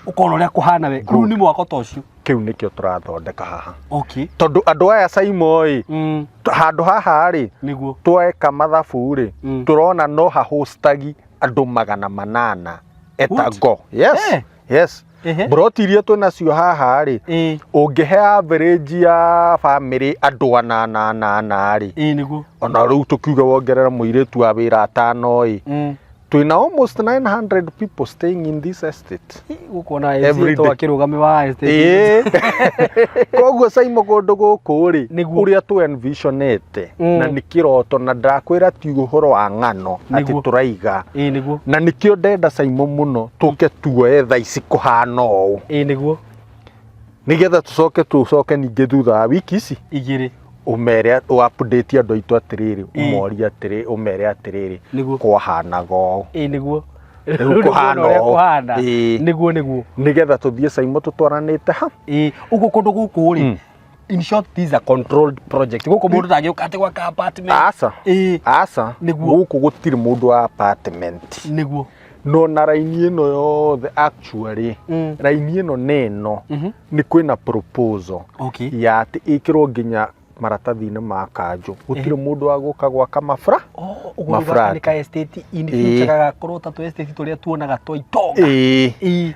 ũkona ũrĩa kũhana we rĩu nĩ mwako ta ũcio kiu nikio turathondeka haha tondu andu aya Saimo handu haha ri tweka mathabu ri turona no hahostagi andu 800 etago yes brotirie twinacio haha ri ungihe average ya family andu 8 ri ona riu tukiuga wongerera muiritu wa wira 5 twina almost 900 people staying in this estate gukona estate wakirugame wa estate koguo Saimo kundu guku ri uria tu envisionete na nikiroto na ndakwira ti uhoro wa ngano ati turaiga na nikio ndenda Saimo muno tuke tuoe tha ici kuhana uu niguo nigetha tucoke ninge thutha wa wiki ici igiri umere update andu aitu atiriri umori atiri umere atiriri kwahanaga uu niguo kuhana niguo nigetha tuthie Saimo tutwaranite ha ugu kundu guku ri in short this is a controlled project guku mundu ndagĩũka ati gwaka apartment asa guku gutiri mundu wa apartment niguo no na raini ino yothe actually raini ino neno ni kwina proposal ya ati ikirwo nginya maratathi-inĩ ma kanjũ gũtirĩ mũndũ wa gũka gwaka mafrat ni ka estate in future gakorwo ta tu estate tũrĩa tuonaga twa itonga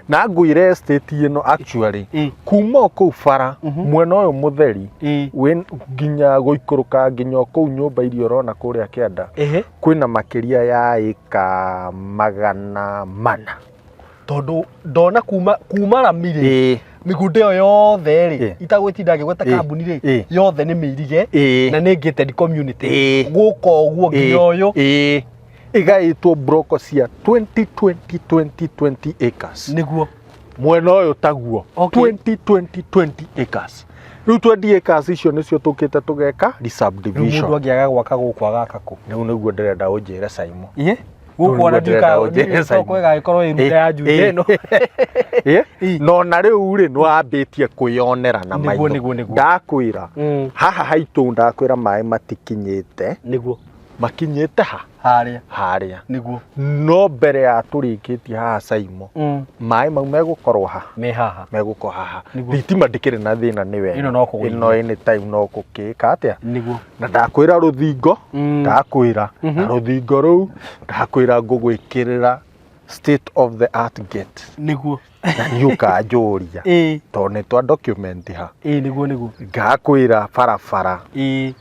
na ngwĩre estate ĩno actually kuma kũu bara mwena ũyũ mũtheri nginya gũikũrũka nginya kũu nyũmba iria ũrona kũrĩa kĩanda kwĩna makĩria ya ĩka 400 tondũ ndona kuma Ramire migunda ĩyo yothe ri itagwĩtinda ngĩgweta kambuni ri yothe nĩ mĩirige na nĩ gated community gũka ũguo nginya ũyũ igaĩtwo broko cia 20 acres niguo mwena ũyũ taguo 20 acres rĩu 20 acres icio nĩcio tũkĩte tũgeka subdivision mũndũ angĩaga gwaka gũkũ agaka kũ rĩu nĩguo ndĩrenda ũnjĩre Saimo gũkũ ona ndĩka kwega ikorwo ĩruta ya njute ĩno no na rĩu rĩ nĩwambĩtie kwĩyonera na maitho ndakwĩra haha haitũ ndakwĩra maĩ matikinyĩte nĩguo makinyĩte harĩa nĩguo no mbere ya tũrĩkĩtie haha Saimo maĩ mau megũkorwo megũkorwo haha thitima ndĩkĩrĩ na thĩna nĩwe ĩno anytime no gũkĩka atĩa na ndakwĩra rũthingo ndakwĩra na rũthingo rũu ndakwĩra ngũgwĩkĩrĩra state of the art gate nĩguo na nĩũkanjũria tondũ nĩtwa document ha nĩguo ngakwĩra barabara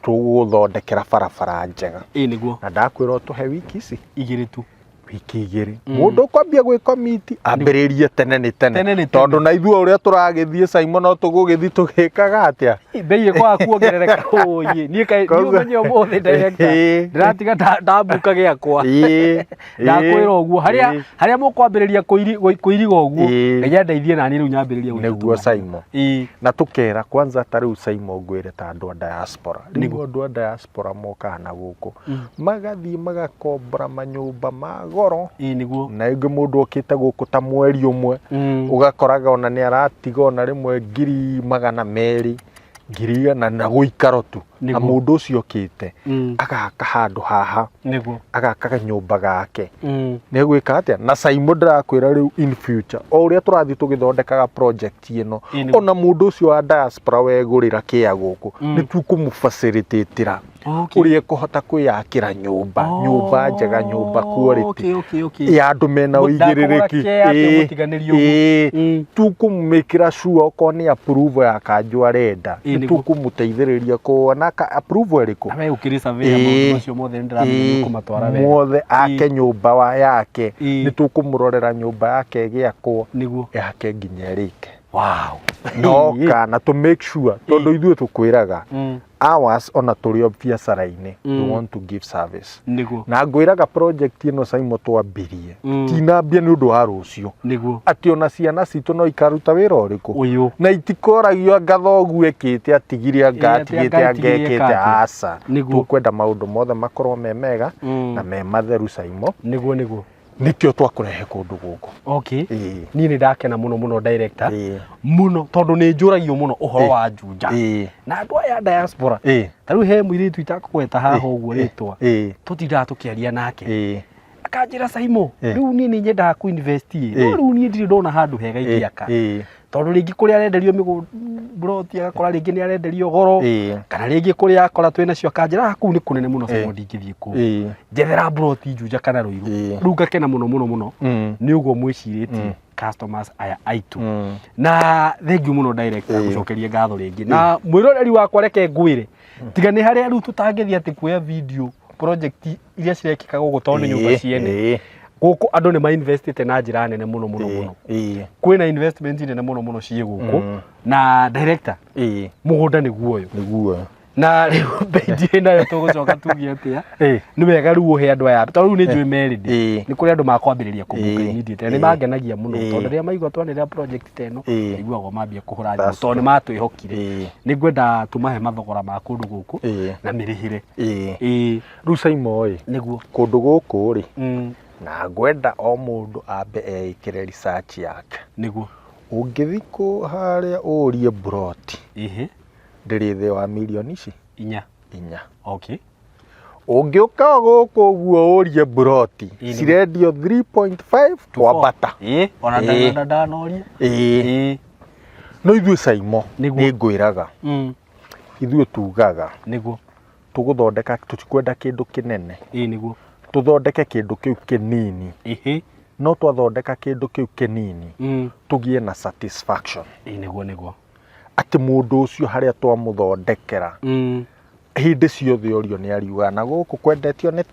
tũgũthondekera barabara njega nĩguo na ndakwĩra ũtũhe wiki ici igĩrĩ tu wiki igĩrĩ mũndũ kwambia gwĩ komiti ambĩrĩrie tene nĩ tene tondũ na ithuĩ ũrĩa tũragĩthiĩ Saimo no tũgũgĩthiĩ tũgĩkaga atĩa mbei ĩkwaga kuongerereka ũyĩ niĩ ũmenye ũmũthĩ director ndĩratiga ndambuka gĩakwa ndakwĩra ũguo harĩa mũkwambĩrĩria kũiriga ũguo ngai ndeithie naniĩ rĩu nyambĩrĩrie nĩguo Saimo na tũkera kwanza ta rĩu Saimo ngwĩre ta andũ a diaspora rĩu andũ a diaspora mokaga na gũkũ magathiĩ magakombora manyũmba mago goro niguo na ingĩ mũndũ okĩte gũkũ ta mweri ũmwe ũgakoraga ona nĩ aratiga ona rĩmwe 200,000 ngiri na gũikaro tu na mũndũ ũcio okĩte agaka handũ haha niguo agaka nyũmba gake nĩ gwĩka atĩa na Simon ndĩrakwĩra rĩu in future o ũrĩa tũrathiĩ tũgĩthondekaga project ĩno ona mũndũ ũcio wa diaspora wegũrĩra kĩa gũkũ nĩ tũkũmũfacilitatĩra ũrĩa ekũhota kwĩyakĩra nyũmba njega nyũmba quality ya andũ mena ũigĩrĩrĩki tũkũmũmĩkĩra sure okorwo nĩ approve ya kanjũ arenda tũkũmũteithĩrĩria kuona approve ĩrĩkũ na wewe ukiri survey maũndũ macio mothe ndĩramenya kumatwara wega mothe ake nyũmba yake nĩ tũkũmũrorera nyũmba yake gĩakwo niguo yake nginya ĩrĩke wow no kana to make sure tondũ ithuĩ tũkwĩraga ours ona tũrĩ o biacara-inĩ we want to give service niguo na ngwĩraga project ĩno Simon twambirie tinambia nĩ ũndũ wa rũciũ niguo atĩ ona ciana citũ no ikaruta wĩra ũrĩkũ ũyũ na itikoragio ngatho gwĩkĩte atigire ngatigĩte angekĩte aca tũkwenda maũndũ mothe makorwo me mega na me matheru Simon niguo nikio twakũrehe kũndũ gũkũ okay niĩ nĩ ndakena mũno director mũno tondũ nĩ njũragio mũno ũhoro wa Juja na andũ aya diaspora tarĩu he mũirĩtu itakũgweta haha ũguo rĩtwa tũtindaga tũkĩaria nake akanjĩra Simon rĩu niĩ nĩ nyendaga kuinvest no rĩu niĩ ndirĩ ndona handũ hega ingĩaka tondũ rĩngĩ kũrĩa arenderio mĩgũroti agakora rĩngĩ nĩ arenderio goro kana rĩngĩ kũrĩa akora twĩna cio akanjĩra kũu nĩ kũnene mũno Simon ndingĩthiĩ kũu njethera mburoti Juja kana Ruiru rĩu ngakena mũno nĩ ũguo mwĩcirĩtie customers aya aitu na thank you mũno director gũcokeria ngatho rĩngĩ na mwĩroreri wakwa reke ngwĩre tiga nĩ harĩa rĩu tũtangĩthiĩ atĩ kuoya video project iria cirekĩka gũkũ tondũ nyũmba ciene gũkũ andũ nĩ mainvestite na njĩra nene mũno kwĩna investment nene mũno ciĩ gũkũ na director mũgũnda nĩguo ũyũ na rĩu bendi nayo tũgũcoka tugie atĩa nĩ wega rĩu ũhe andũ aya tondũ rĩu nĩ njũĩ merid nĩ kũrĩ andũ makwambĩrĩria kũmbuka immediate nĩ mangenagia mũno tondũ rĩrĩa maigua twanĩrĩra project ta ĩno iguagwo mambia kũhũra thimũ tondũ nĩ matwĩhokire nĩ ngwenda tũmahe mathogora ma kũndũ gũkũ na mĩrĩhĩre rĩu Simon nĩguo kũndũ gũkũ rĩ na ngwenda o mũndũ ambe ekĩre research yake nĩguo ũngĩthiĩ harĩa ũrie broti ndĩrĩ thĩ wa milioni ici 4 okay ũngĩũka gũkũ ũguo ũrie broti cirendio 3.5 twambata ona ndanoria no ithuĩ Simon nĩ ngwĩraga ithuĩ tugaga nĩguo tũgũthondeka tũtikwenda kĩndũ kĩnene nĩguo tũthondeke kĩndũ kĩu kĩnini no twathondeka kĩndũ kĩu kĩnini tũgie na satisfaction nĩguo atĩ mũndũ ũcio harĩa twamũthondekera hĩndĩ ciothe orio nĩ ariuga na gũkũ kwendetio nĩ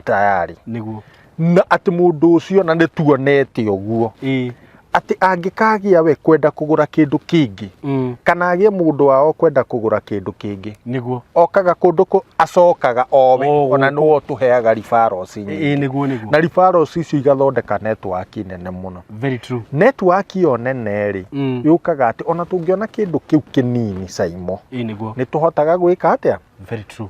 tayari nĩguo na atĩ mũndũ ũcio na nĩ tuonete ũguo atĩ angĩkagĩa we kwenda kũgũra kĩndũ kĩngĩ kana agĩe mũndũ wao kwenda kũgũra kĩndũ kĩngĩ nĩguo okaga kũndũ acokaga owe ona nĩwe tũheaga referrals nĩguo na referrals icio igathondeka network nene mũno very true network yo nene rĩ yũkaga atĩ ona tũngĩona kĩndũ kĩu kĩnini Simon nĩguo nĩ tũhotaga gwĩka atĩa very true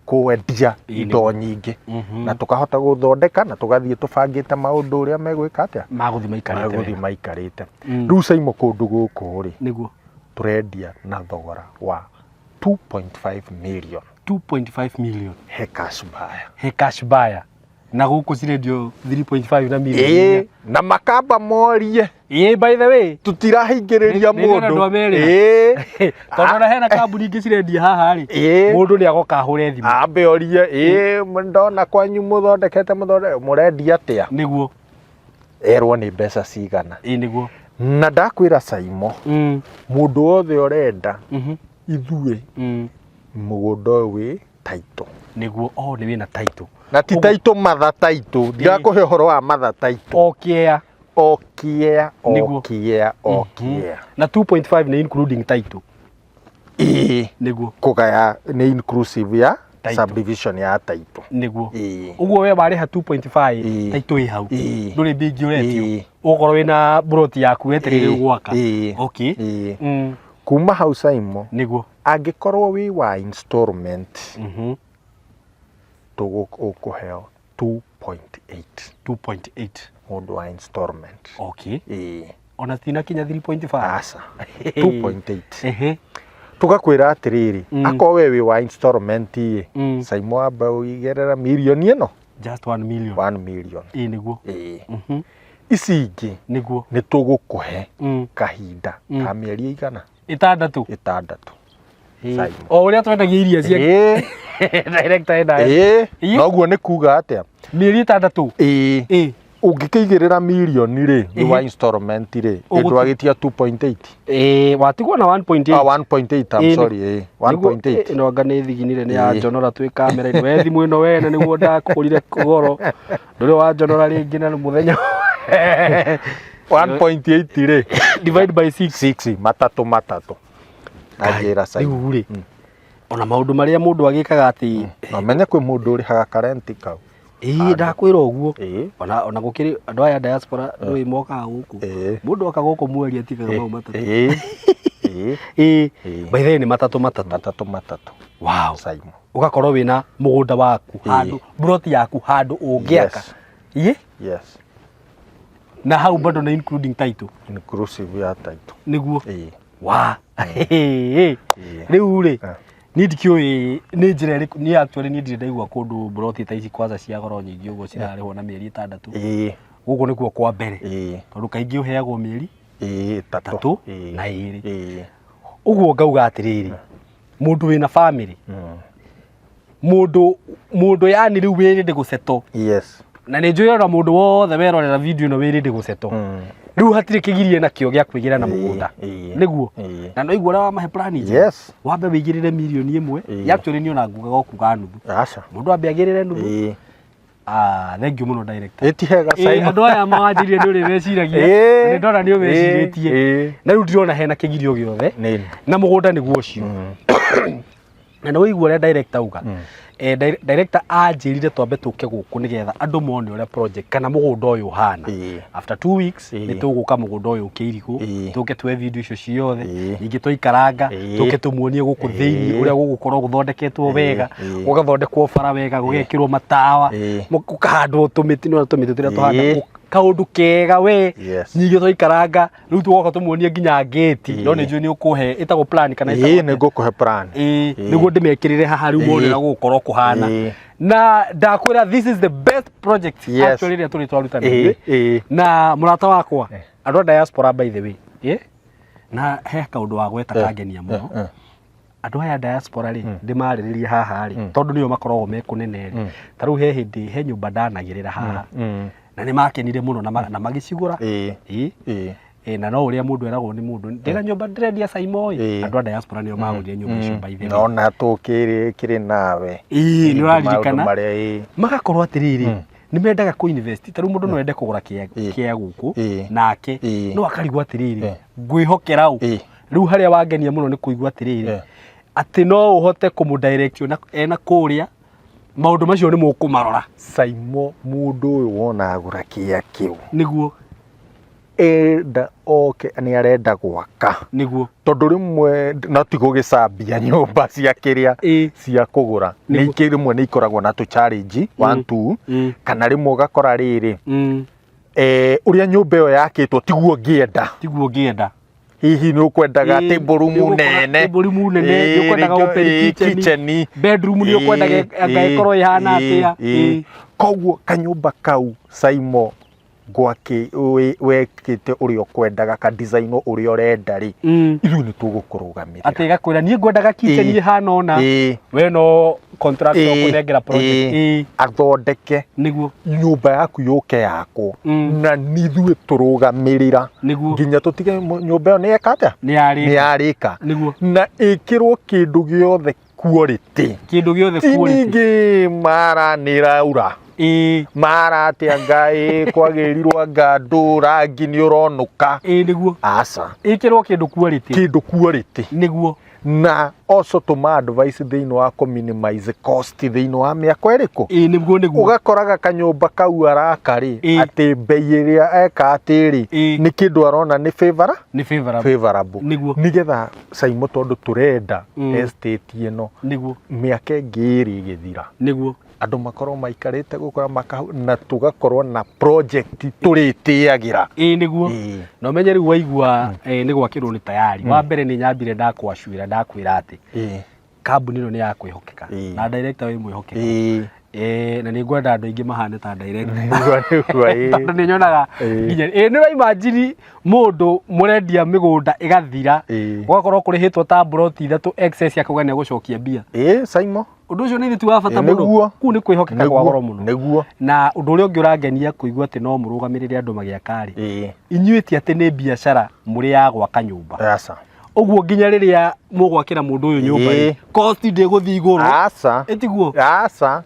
kwendia indo nyingĩ na tũkahota gũthondeka na tũgathiĩ tũbangĩte maũndũ ũrĩa megwĩka atĩa magũthiĩ maikarĩte rĩu Simon kũndũ gũkũ rĩ nĩguo tũrendia na thogora wa 2.5 million he cash buyer na gũkũ cirendio 3.5 na million na makamba morie by the way tutirahingĩrĩria mũndũ tondũ na hena kambuni ingĩ cirendia haha rĩ mũndũ nĩ agoka ahũre thimũ ambe orie ndona kwanyu mũthondekete mũrendia atĩa nĩguo erwo nĩ mbeca cigana nĩguo na ndakwĩra Simon mũndũ wothe ũrenda ithuĩ mũgũnda ũyũ wĩ taitũ nĩguo nĩ wĩna taitũ na ti taitũ matha taitũ ndirakũhe ũhoro wa matha taitũ okia na 2.5 nĩ including taitũ nĩguo kũgaya nĩ inclusive ya subdivision ya taitũ nĩguo ũguo we warĩha 2.5 taitũ ĩ hau ndũrĩ mbingi ũretio ũkorwo wĩna broti yaku wetereire gwaka okay kuma hau Simon nĩguo angĩkorwo wĩ wa installment tugukuheo 2.8 2.8 mundu wa installment. Okay. Ona tina kinya 3.5 asa 2.8 tugakwira atiriri akwa wewe wa installment Saimo amba uigerera milioni ino just 1 million 1 million niguo ici ingi niguo ni tugukuhe kahinda ka mieri igana 6 Saimo o uria twendagia iria cia director enda noguo ni kuga atia mieri 6 ungikigirira milioni ri wa installment ri ndwagitia 2.8 watigwo na 1.8 1.8 I'm sorry 1.8 no ngane thiginire ni ya njonora twi kamera ino we thimu ino wene niguo ndakurire kugoro nduri wa njonora ringi na muthenya 1.8 ri divide by 6 matatu ajira sai riu ri ona maundu maria mundu agikaga ati no menye kwi mundu uri haga karenti kau ndakwira uguo ona gukiri andu aya diaspora ri moka guku mundu aka guku mweri atigaga mau matatu by the ni matatu wow Saimo ugakorwo wina mugunda waku handu broti yaku handu ungiaka yes na hau bado na including title inclusive ya title niguo wa riu ri nidikio ni njira iriku ni actually ni ndire ndaigua kundu broti ta ici kwanza cia goro nyingi uguo cirarihwo na mieri 6 gugu nikuo kwa mbere tondu kaingi uheagwo mieri 3 na 2 uguo ngauga atiriri mundu wina family mundu yani riu wiri ndi guseto na ni njui ona mundu wothe werorera video ino wiri ndi guseto riu hatire kigirie na kio gya kwigira na mugunda niguo na no igura wa mahe plan wambe wigirire milioni 1 actually ni ona nguga gokuga nuthu mundu ambe agirire nuthu thank you muno director etihega Saimo andu aya mawanjirie ni uri weciragia ni ndona ni weciritie na riu ndirona hena kigirio giothe na mugunda niguo ucio na no igua ria director uga director anjirire twambe tuke guku nigetha andu mone uria project kana mugunda uyu hana after 2 weeks ni tuguka mugunda uyu ukirigu tuke twe video icio ciothe ingi twikaranga tuke tumuonie guku thiini uria gugukorwo guthondeketwo wega gugathondekwo bara wega gugekirwo matawa gukahandwo tumiti no tumiti turia tuhanda kaundu kega we nyingi twikaranga riu tugoka tumuonie nginya gate no ni njui ni ukuhe itago plan kana itago ni ngukuhe plan niguo ndimekirire haha riu mone na gukorwo kuhana na ndakwira this is the best project actually ria turi twarutana na murata wakwa andu diaspora by the way na he kaundu wa gweta kangenia muno andu aya diaspora ri ndimariririe haha ri tondu niyo makoragwo mekunene ri ta riu he hindi he nyumba ndanagirira haha na ni makenire muno na magicigura na no uria mundu eragwo ni mundu ndira nyumba ndirendia Saimo andu a diaspora niyo magurie nyumba icio by the way no na tukiri kiri nawe ni uraririkana magakorwo atiriri ni mendaga ku invest ta riu mundu no ende kugura kia guku nake no akarigwa atiriri ngwihokera u riu haria wangenia muno ni kuigwa atiriri ati no uhote kumu direct ena kuria maundu macio ni mukumarora Saimo mundu uyu wona agura kia kiu niguo enda ni arenda gwaka niguo tondu rimwe no tigugicambia nyumba cia kiria cia kugura ni rimwe ni ikoragwo na tu challenge 1 2 kana rimwe ugakora riri uria nyumba iyo yakitwo tiguo ngienda hihi ni ukwendaga table room nene ni ukwendaga open kitchen bedroom ni ukwendaga ngaikorwo ihana atia koguo kanyumba kau Saimo gwaki wekite urio kwendaga ka design urio urenda ri ithu ni tugukurugamira ati gakwira nie ngwendaga kitchen ihana ona we no contractor kunengera project athondeke niguo nyumba yaku yuke yako na nithue turugamirira nginya tutige nyumba yo ni ekata ni yarika niguo na ikirwo kindu giothe quality ningi mara ni raura mara atia ngai kwagirirwa ngandu rangi ni uronuka niguo asa ikirwo kindu quality niguo na also to advice thiini wa ku minimize cost thiini wa miako iriku niguo ugakoraga kanyumba kau arakari ati bei iria eka atiri ni kindu arona ni favorable nigetha Saimo tondu turenda estate ino niguo miaka ngiri igithira niguo andu makorwo maikarite gukora na tugakorwo na project turitiagira niguo no menye riu waigua ni gwakirwo ni tayari wa mbere ni nyambire ndakwacwira ndakwira ati kambuni no ni ya kwihokeka na director wi mwihokeka na ni ngwenda andu aingi mahane ta director ni nyonaga nginya ni wa imagine mundu murendia migunda igathira ugakorwo kurihitwo ta broti ithatu excess yakugania gucokia mbia Saimo undu ucio ni thitu wa bata muno ku ni kwihokeka kwa goro muno na undu uria ungi urangenia kuigua ati no murugamirire andu magiakari inyuiti ati ni biashara muri ya gwaka nyumba yasa uguo nginya riria mugwakira mundu uyu nyumba cost ndi guthi iguru etiguo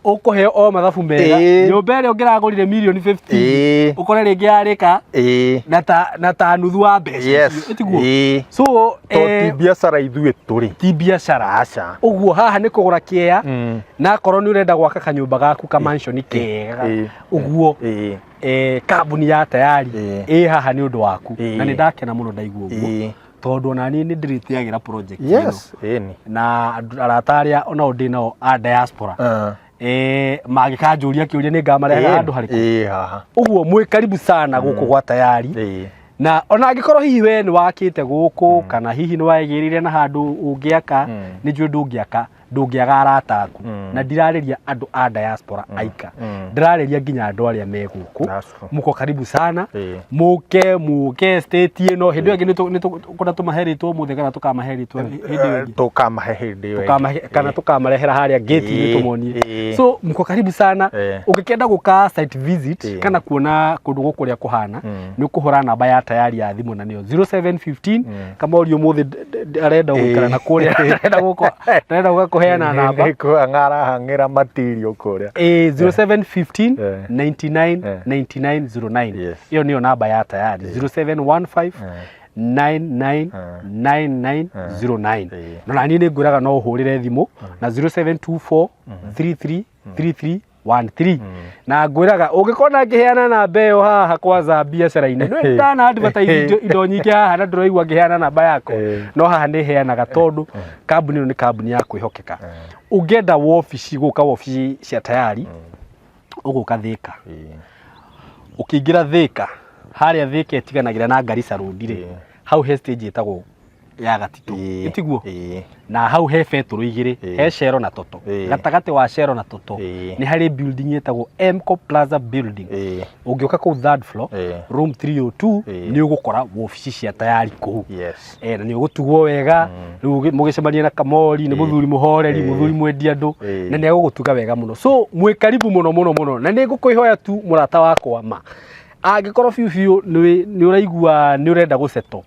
ukuheo o mathabu mega nyumba ire ungiragurire million 50 ukore ringi yarika na ta nuthu wa mbeca etiguo so ti biashara ithue turi ti biashara uguo haha ni kugura kiea na korwo ni urenda gwaka kanyumba gaku ka mansion kega uguo kambuni ya tayari haha ni undu waku na ni ndakena muno ndaigua uguo tondu nani ni ndiritiagira project na arataria ona undi nao a diaspora magikanjuria kiuria ni ngamarehe andu hariku uguo mwi karibu sana guku gwa tayari na ona angikorwo hihi we ni wakite guku kana hihi ni waigirire na handu ungiaka ni njui ndungiaga arata aku na ndirariria andu a diaspora aika ndirariria nginya andu aria me guku muko karibu sana muke state ino hindu ingi ni kuna tumaheritwo muthe kana tukamaheritwo hindi kana tukamarehera haria gate ni tumonie so muko karibu sana ungikenda guka site visit kana kuona kundu guku ria kuhana ni ukuhura namba ya tayari ya thimu na niyo 0715 kama uri muthe arenda gukara na kuria arenda gukuheana namba ko angara hangira material kuria 0715 999909 hiyo niyo namba ya tayari 0715 999909 na nini nguraga no uhurire thimu na 0724 333313 na nguraga ungikona ngiheana namba iyo haha kwanza biashara-ini no ndana advertise indo nyingi haha na ndiraigua ngiheana namba yako no haha ni heanaga tondu kambuni ino ni kambuni ya kwihokeka ungenda wofici guka wofici cia tayari uguka Thika ukiingira Thika haria Thika itiganagira na Garissa Road ri hau he stage etagwo ya Gatito itiguo na hau he beturu igiri he Shero na Toto gatagati wa Shero na Toto ni hari building etagwo Mco Plaza building ungioka ku third floor room 302 ni ugukora wofici cia tayari ku na ni ugutugwo wega riu mugicemania na Kamori ni muthuri muhoreri muthuri mwendia andu na ni agugutuga wega muno so mwi karibu muno na ni ngukwihoya tu murata wakwa ma angikorwo biu ni uraigua ni urenda guceto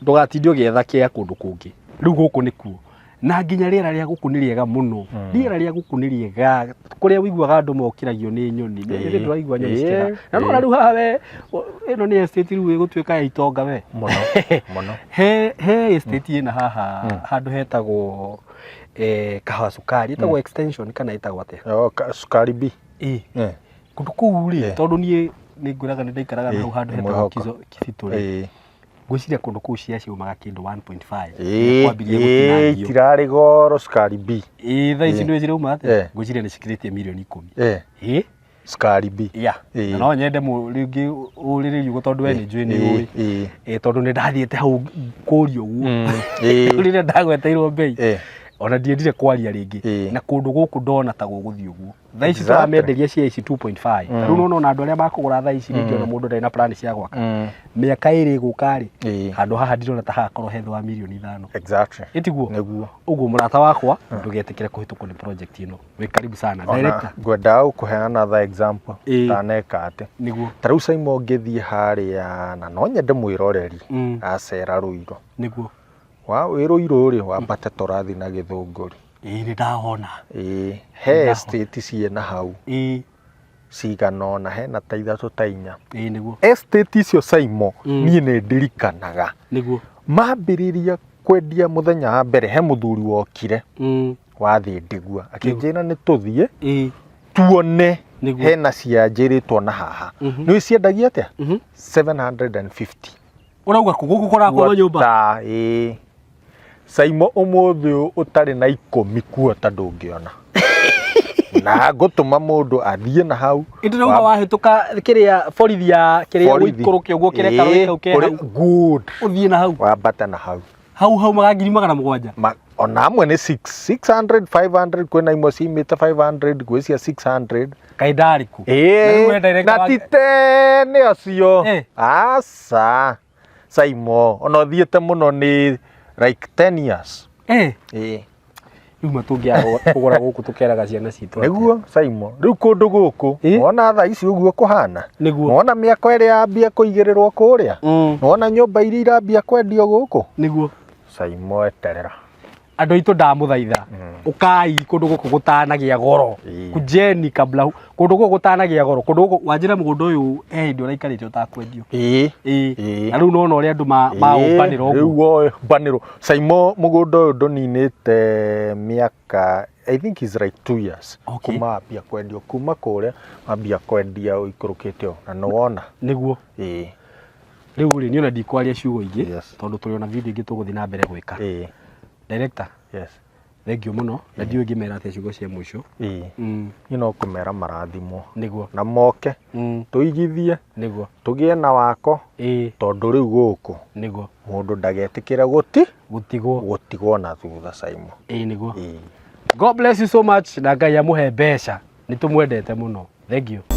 ndugatindi ugietha kia kundu kungi riu guku nikuo na nginya riera ria guku ni riega muno riera ria guku ni riega kuria wiguaga andu mokiragio ni nyoni ni nduraigua nyoni cikira na no riu haha we ino ni estate riu igutwika ya itonga we muno he estate ina haha handu hetagwo Kahawa Sukari etagwo extension kana etagwo atia Sukari B kundu kuu ri tondu ni nguraga ni ndaikaraga hau handu hetagwo Kisitu ri gwiciria kundu kuu cia ciumaga kindu 1.5 kwambiria gutinagio tirari goro Sukari B thaa ici ndio ciruma ate gwiciria ni cikiritie milioni 10 Sukari B na no nyende mu ringi uriririo gutondu we ni njui ni ui tondu ni ndathiete hau kurio uguo urire ndagweteirwo bei ona ndiendire kwaria ringi na kundu guku ndona ta guguthii uguo thaa ici turamenderia cia ici 2.5 riu no na andu aria makugura thaa ici ringi ona mundu ndari na plan cia gwaka miaka iri gukari handu haha ndirona ta hakorwo hetho wa milioni 5 exactly itiguo neguo uguo murata wakwa ndugetikire kuhitukwo ni project ino we karibu sana director ngwenda kuheana another example taneka ate niguo tariu Saimo ngithie haria na no nyende mwiroreri acera Ruiro niguo wa wiruiro ri wambate torathi na Githunguri ni ndahona he estate ciena hau cigana na hena ta ithatu ta inya niguo estate icio Saimo nie ni ndirikanaga niguo mambiriria kwendia muthenya wa mbere he muthuri wokire wathi ndigua akinjira ni tuthie tuone hena cianjiritwo na haha ni ciendagia atia 750 urauga kuguku korakwo nyumba Saimo umuthi utari na 10 kuota ndungiona na ngũtũma mũndũ athiĩ na hau ĩndĩ rauga wahĩtũka kĩrĩa borithi ya kĩrĩa gũikũrũkia ũguo kĩrĩa karũĩ kau ke hau good ũthiĩ na hau wambate na hau hau magangiri 700 ona amwe nĩ 600 500 kwĩna imwe cimĩte 500 gwĩ cia 600 kaindariku na titene acio aca Saimo ona ũthiĩte mũno nĩ like 10 years rĩu matũngĩaga kũgũra gũkũ tũkeraga ciana citũ nĩguo Saimo rĩu kũndũ gũkũ wona thaa ici ũguo kũhana wona mĩako ĩrĩa yambia kũigĩrĩrwo kũrĩa wona nyũmba iria irambia kwendio gũkũ nĩguo Saimo eterera andũ aitũ ndamũthaitha ũkai kũndũ gũkũ gũtanagĩa goro kujeni kabla kũndũ gũkũ gũtanagĩa goro kũndũ gũkũ wanjĩra mũgũnda ũyũ hĩndĩ ũraikarĩte ũtakwendio na rĩu nona ũrĩa andũ maũmbanĩra ũguo rĩu mbanĩrwo Saimo mũgũnda ũyũ ndũninĩte mĩaka I think is like 2 years kuma ambia kwendio kuma kũrĩa ambia kwendia ũikũrũkĩte na nĩwona nĩguo rĩu rĩ niĩ ona ndikwaria ciugo ingĩ tondũ tũrĩ ona video ingĩ tũgũthiĩ na mbere gwĩka Director, thank you mũno na ndiũ ngĩmera atĩ ciugo cia mũico no kũmera marathimwo nĩguo na moke tũigithie nĩguo tũgĩe na wako tondũ rĩu gũkũ nĩguo mũndũ ndagetĩkĩre gũtigwo na thutha Saimo nĩguo God bless you so much na Ngai amũhe mbeca nĩ tũmwendete mũno thank you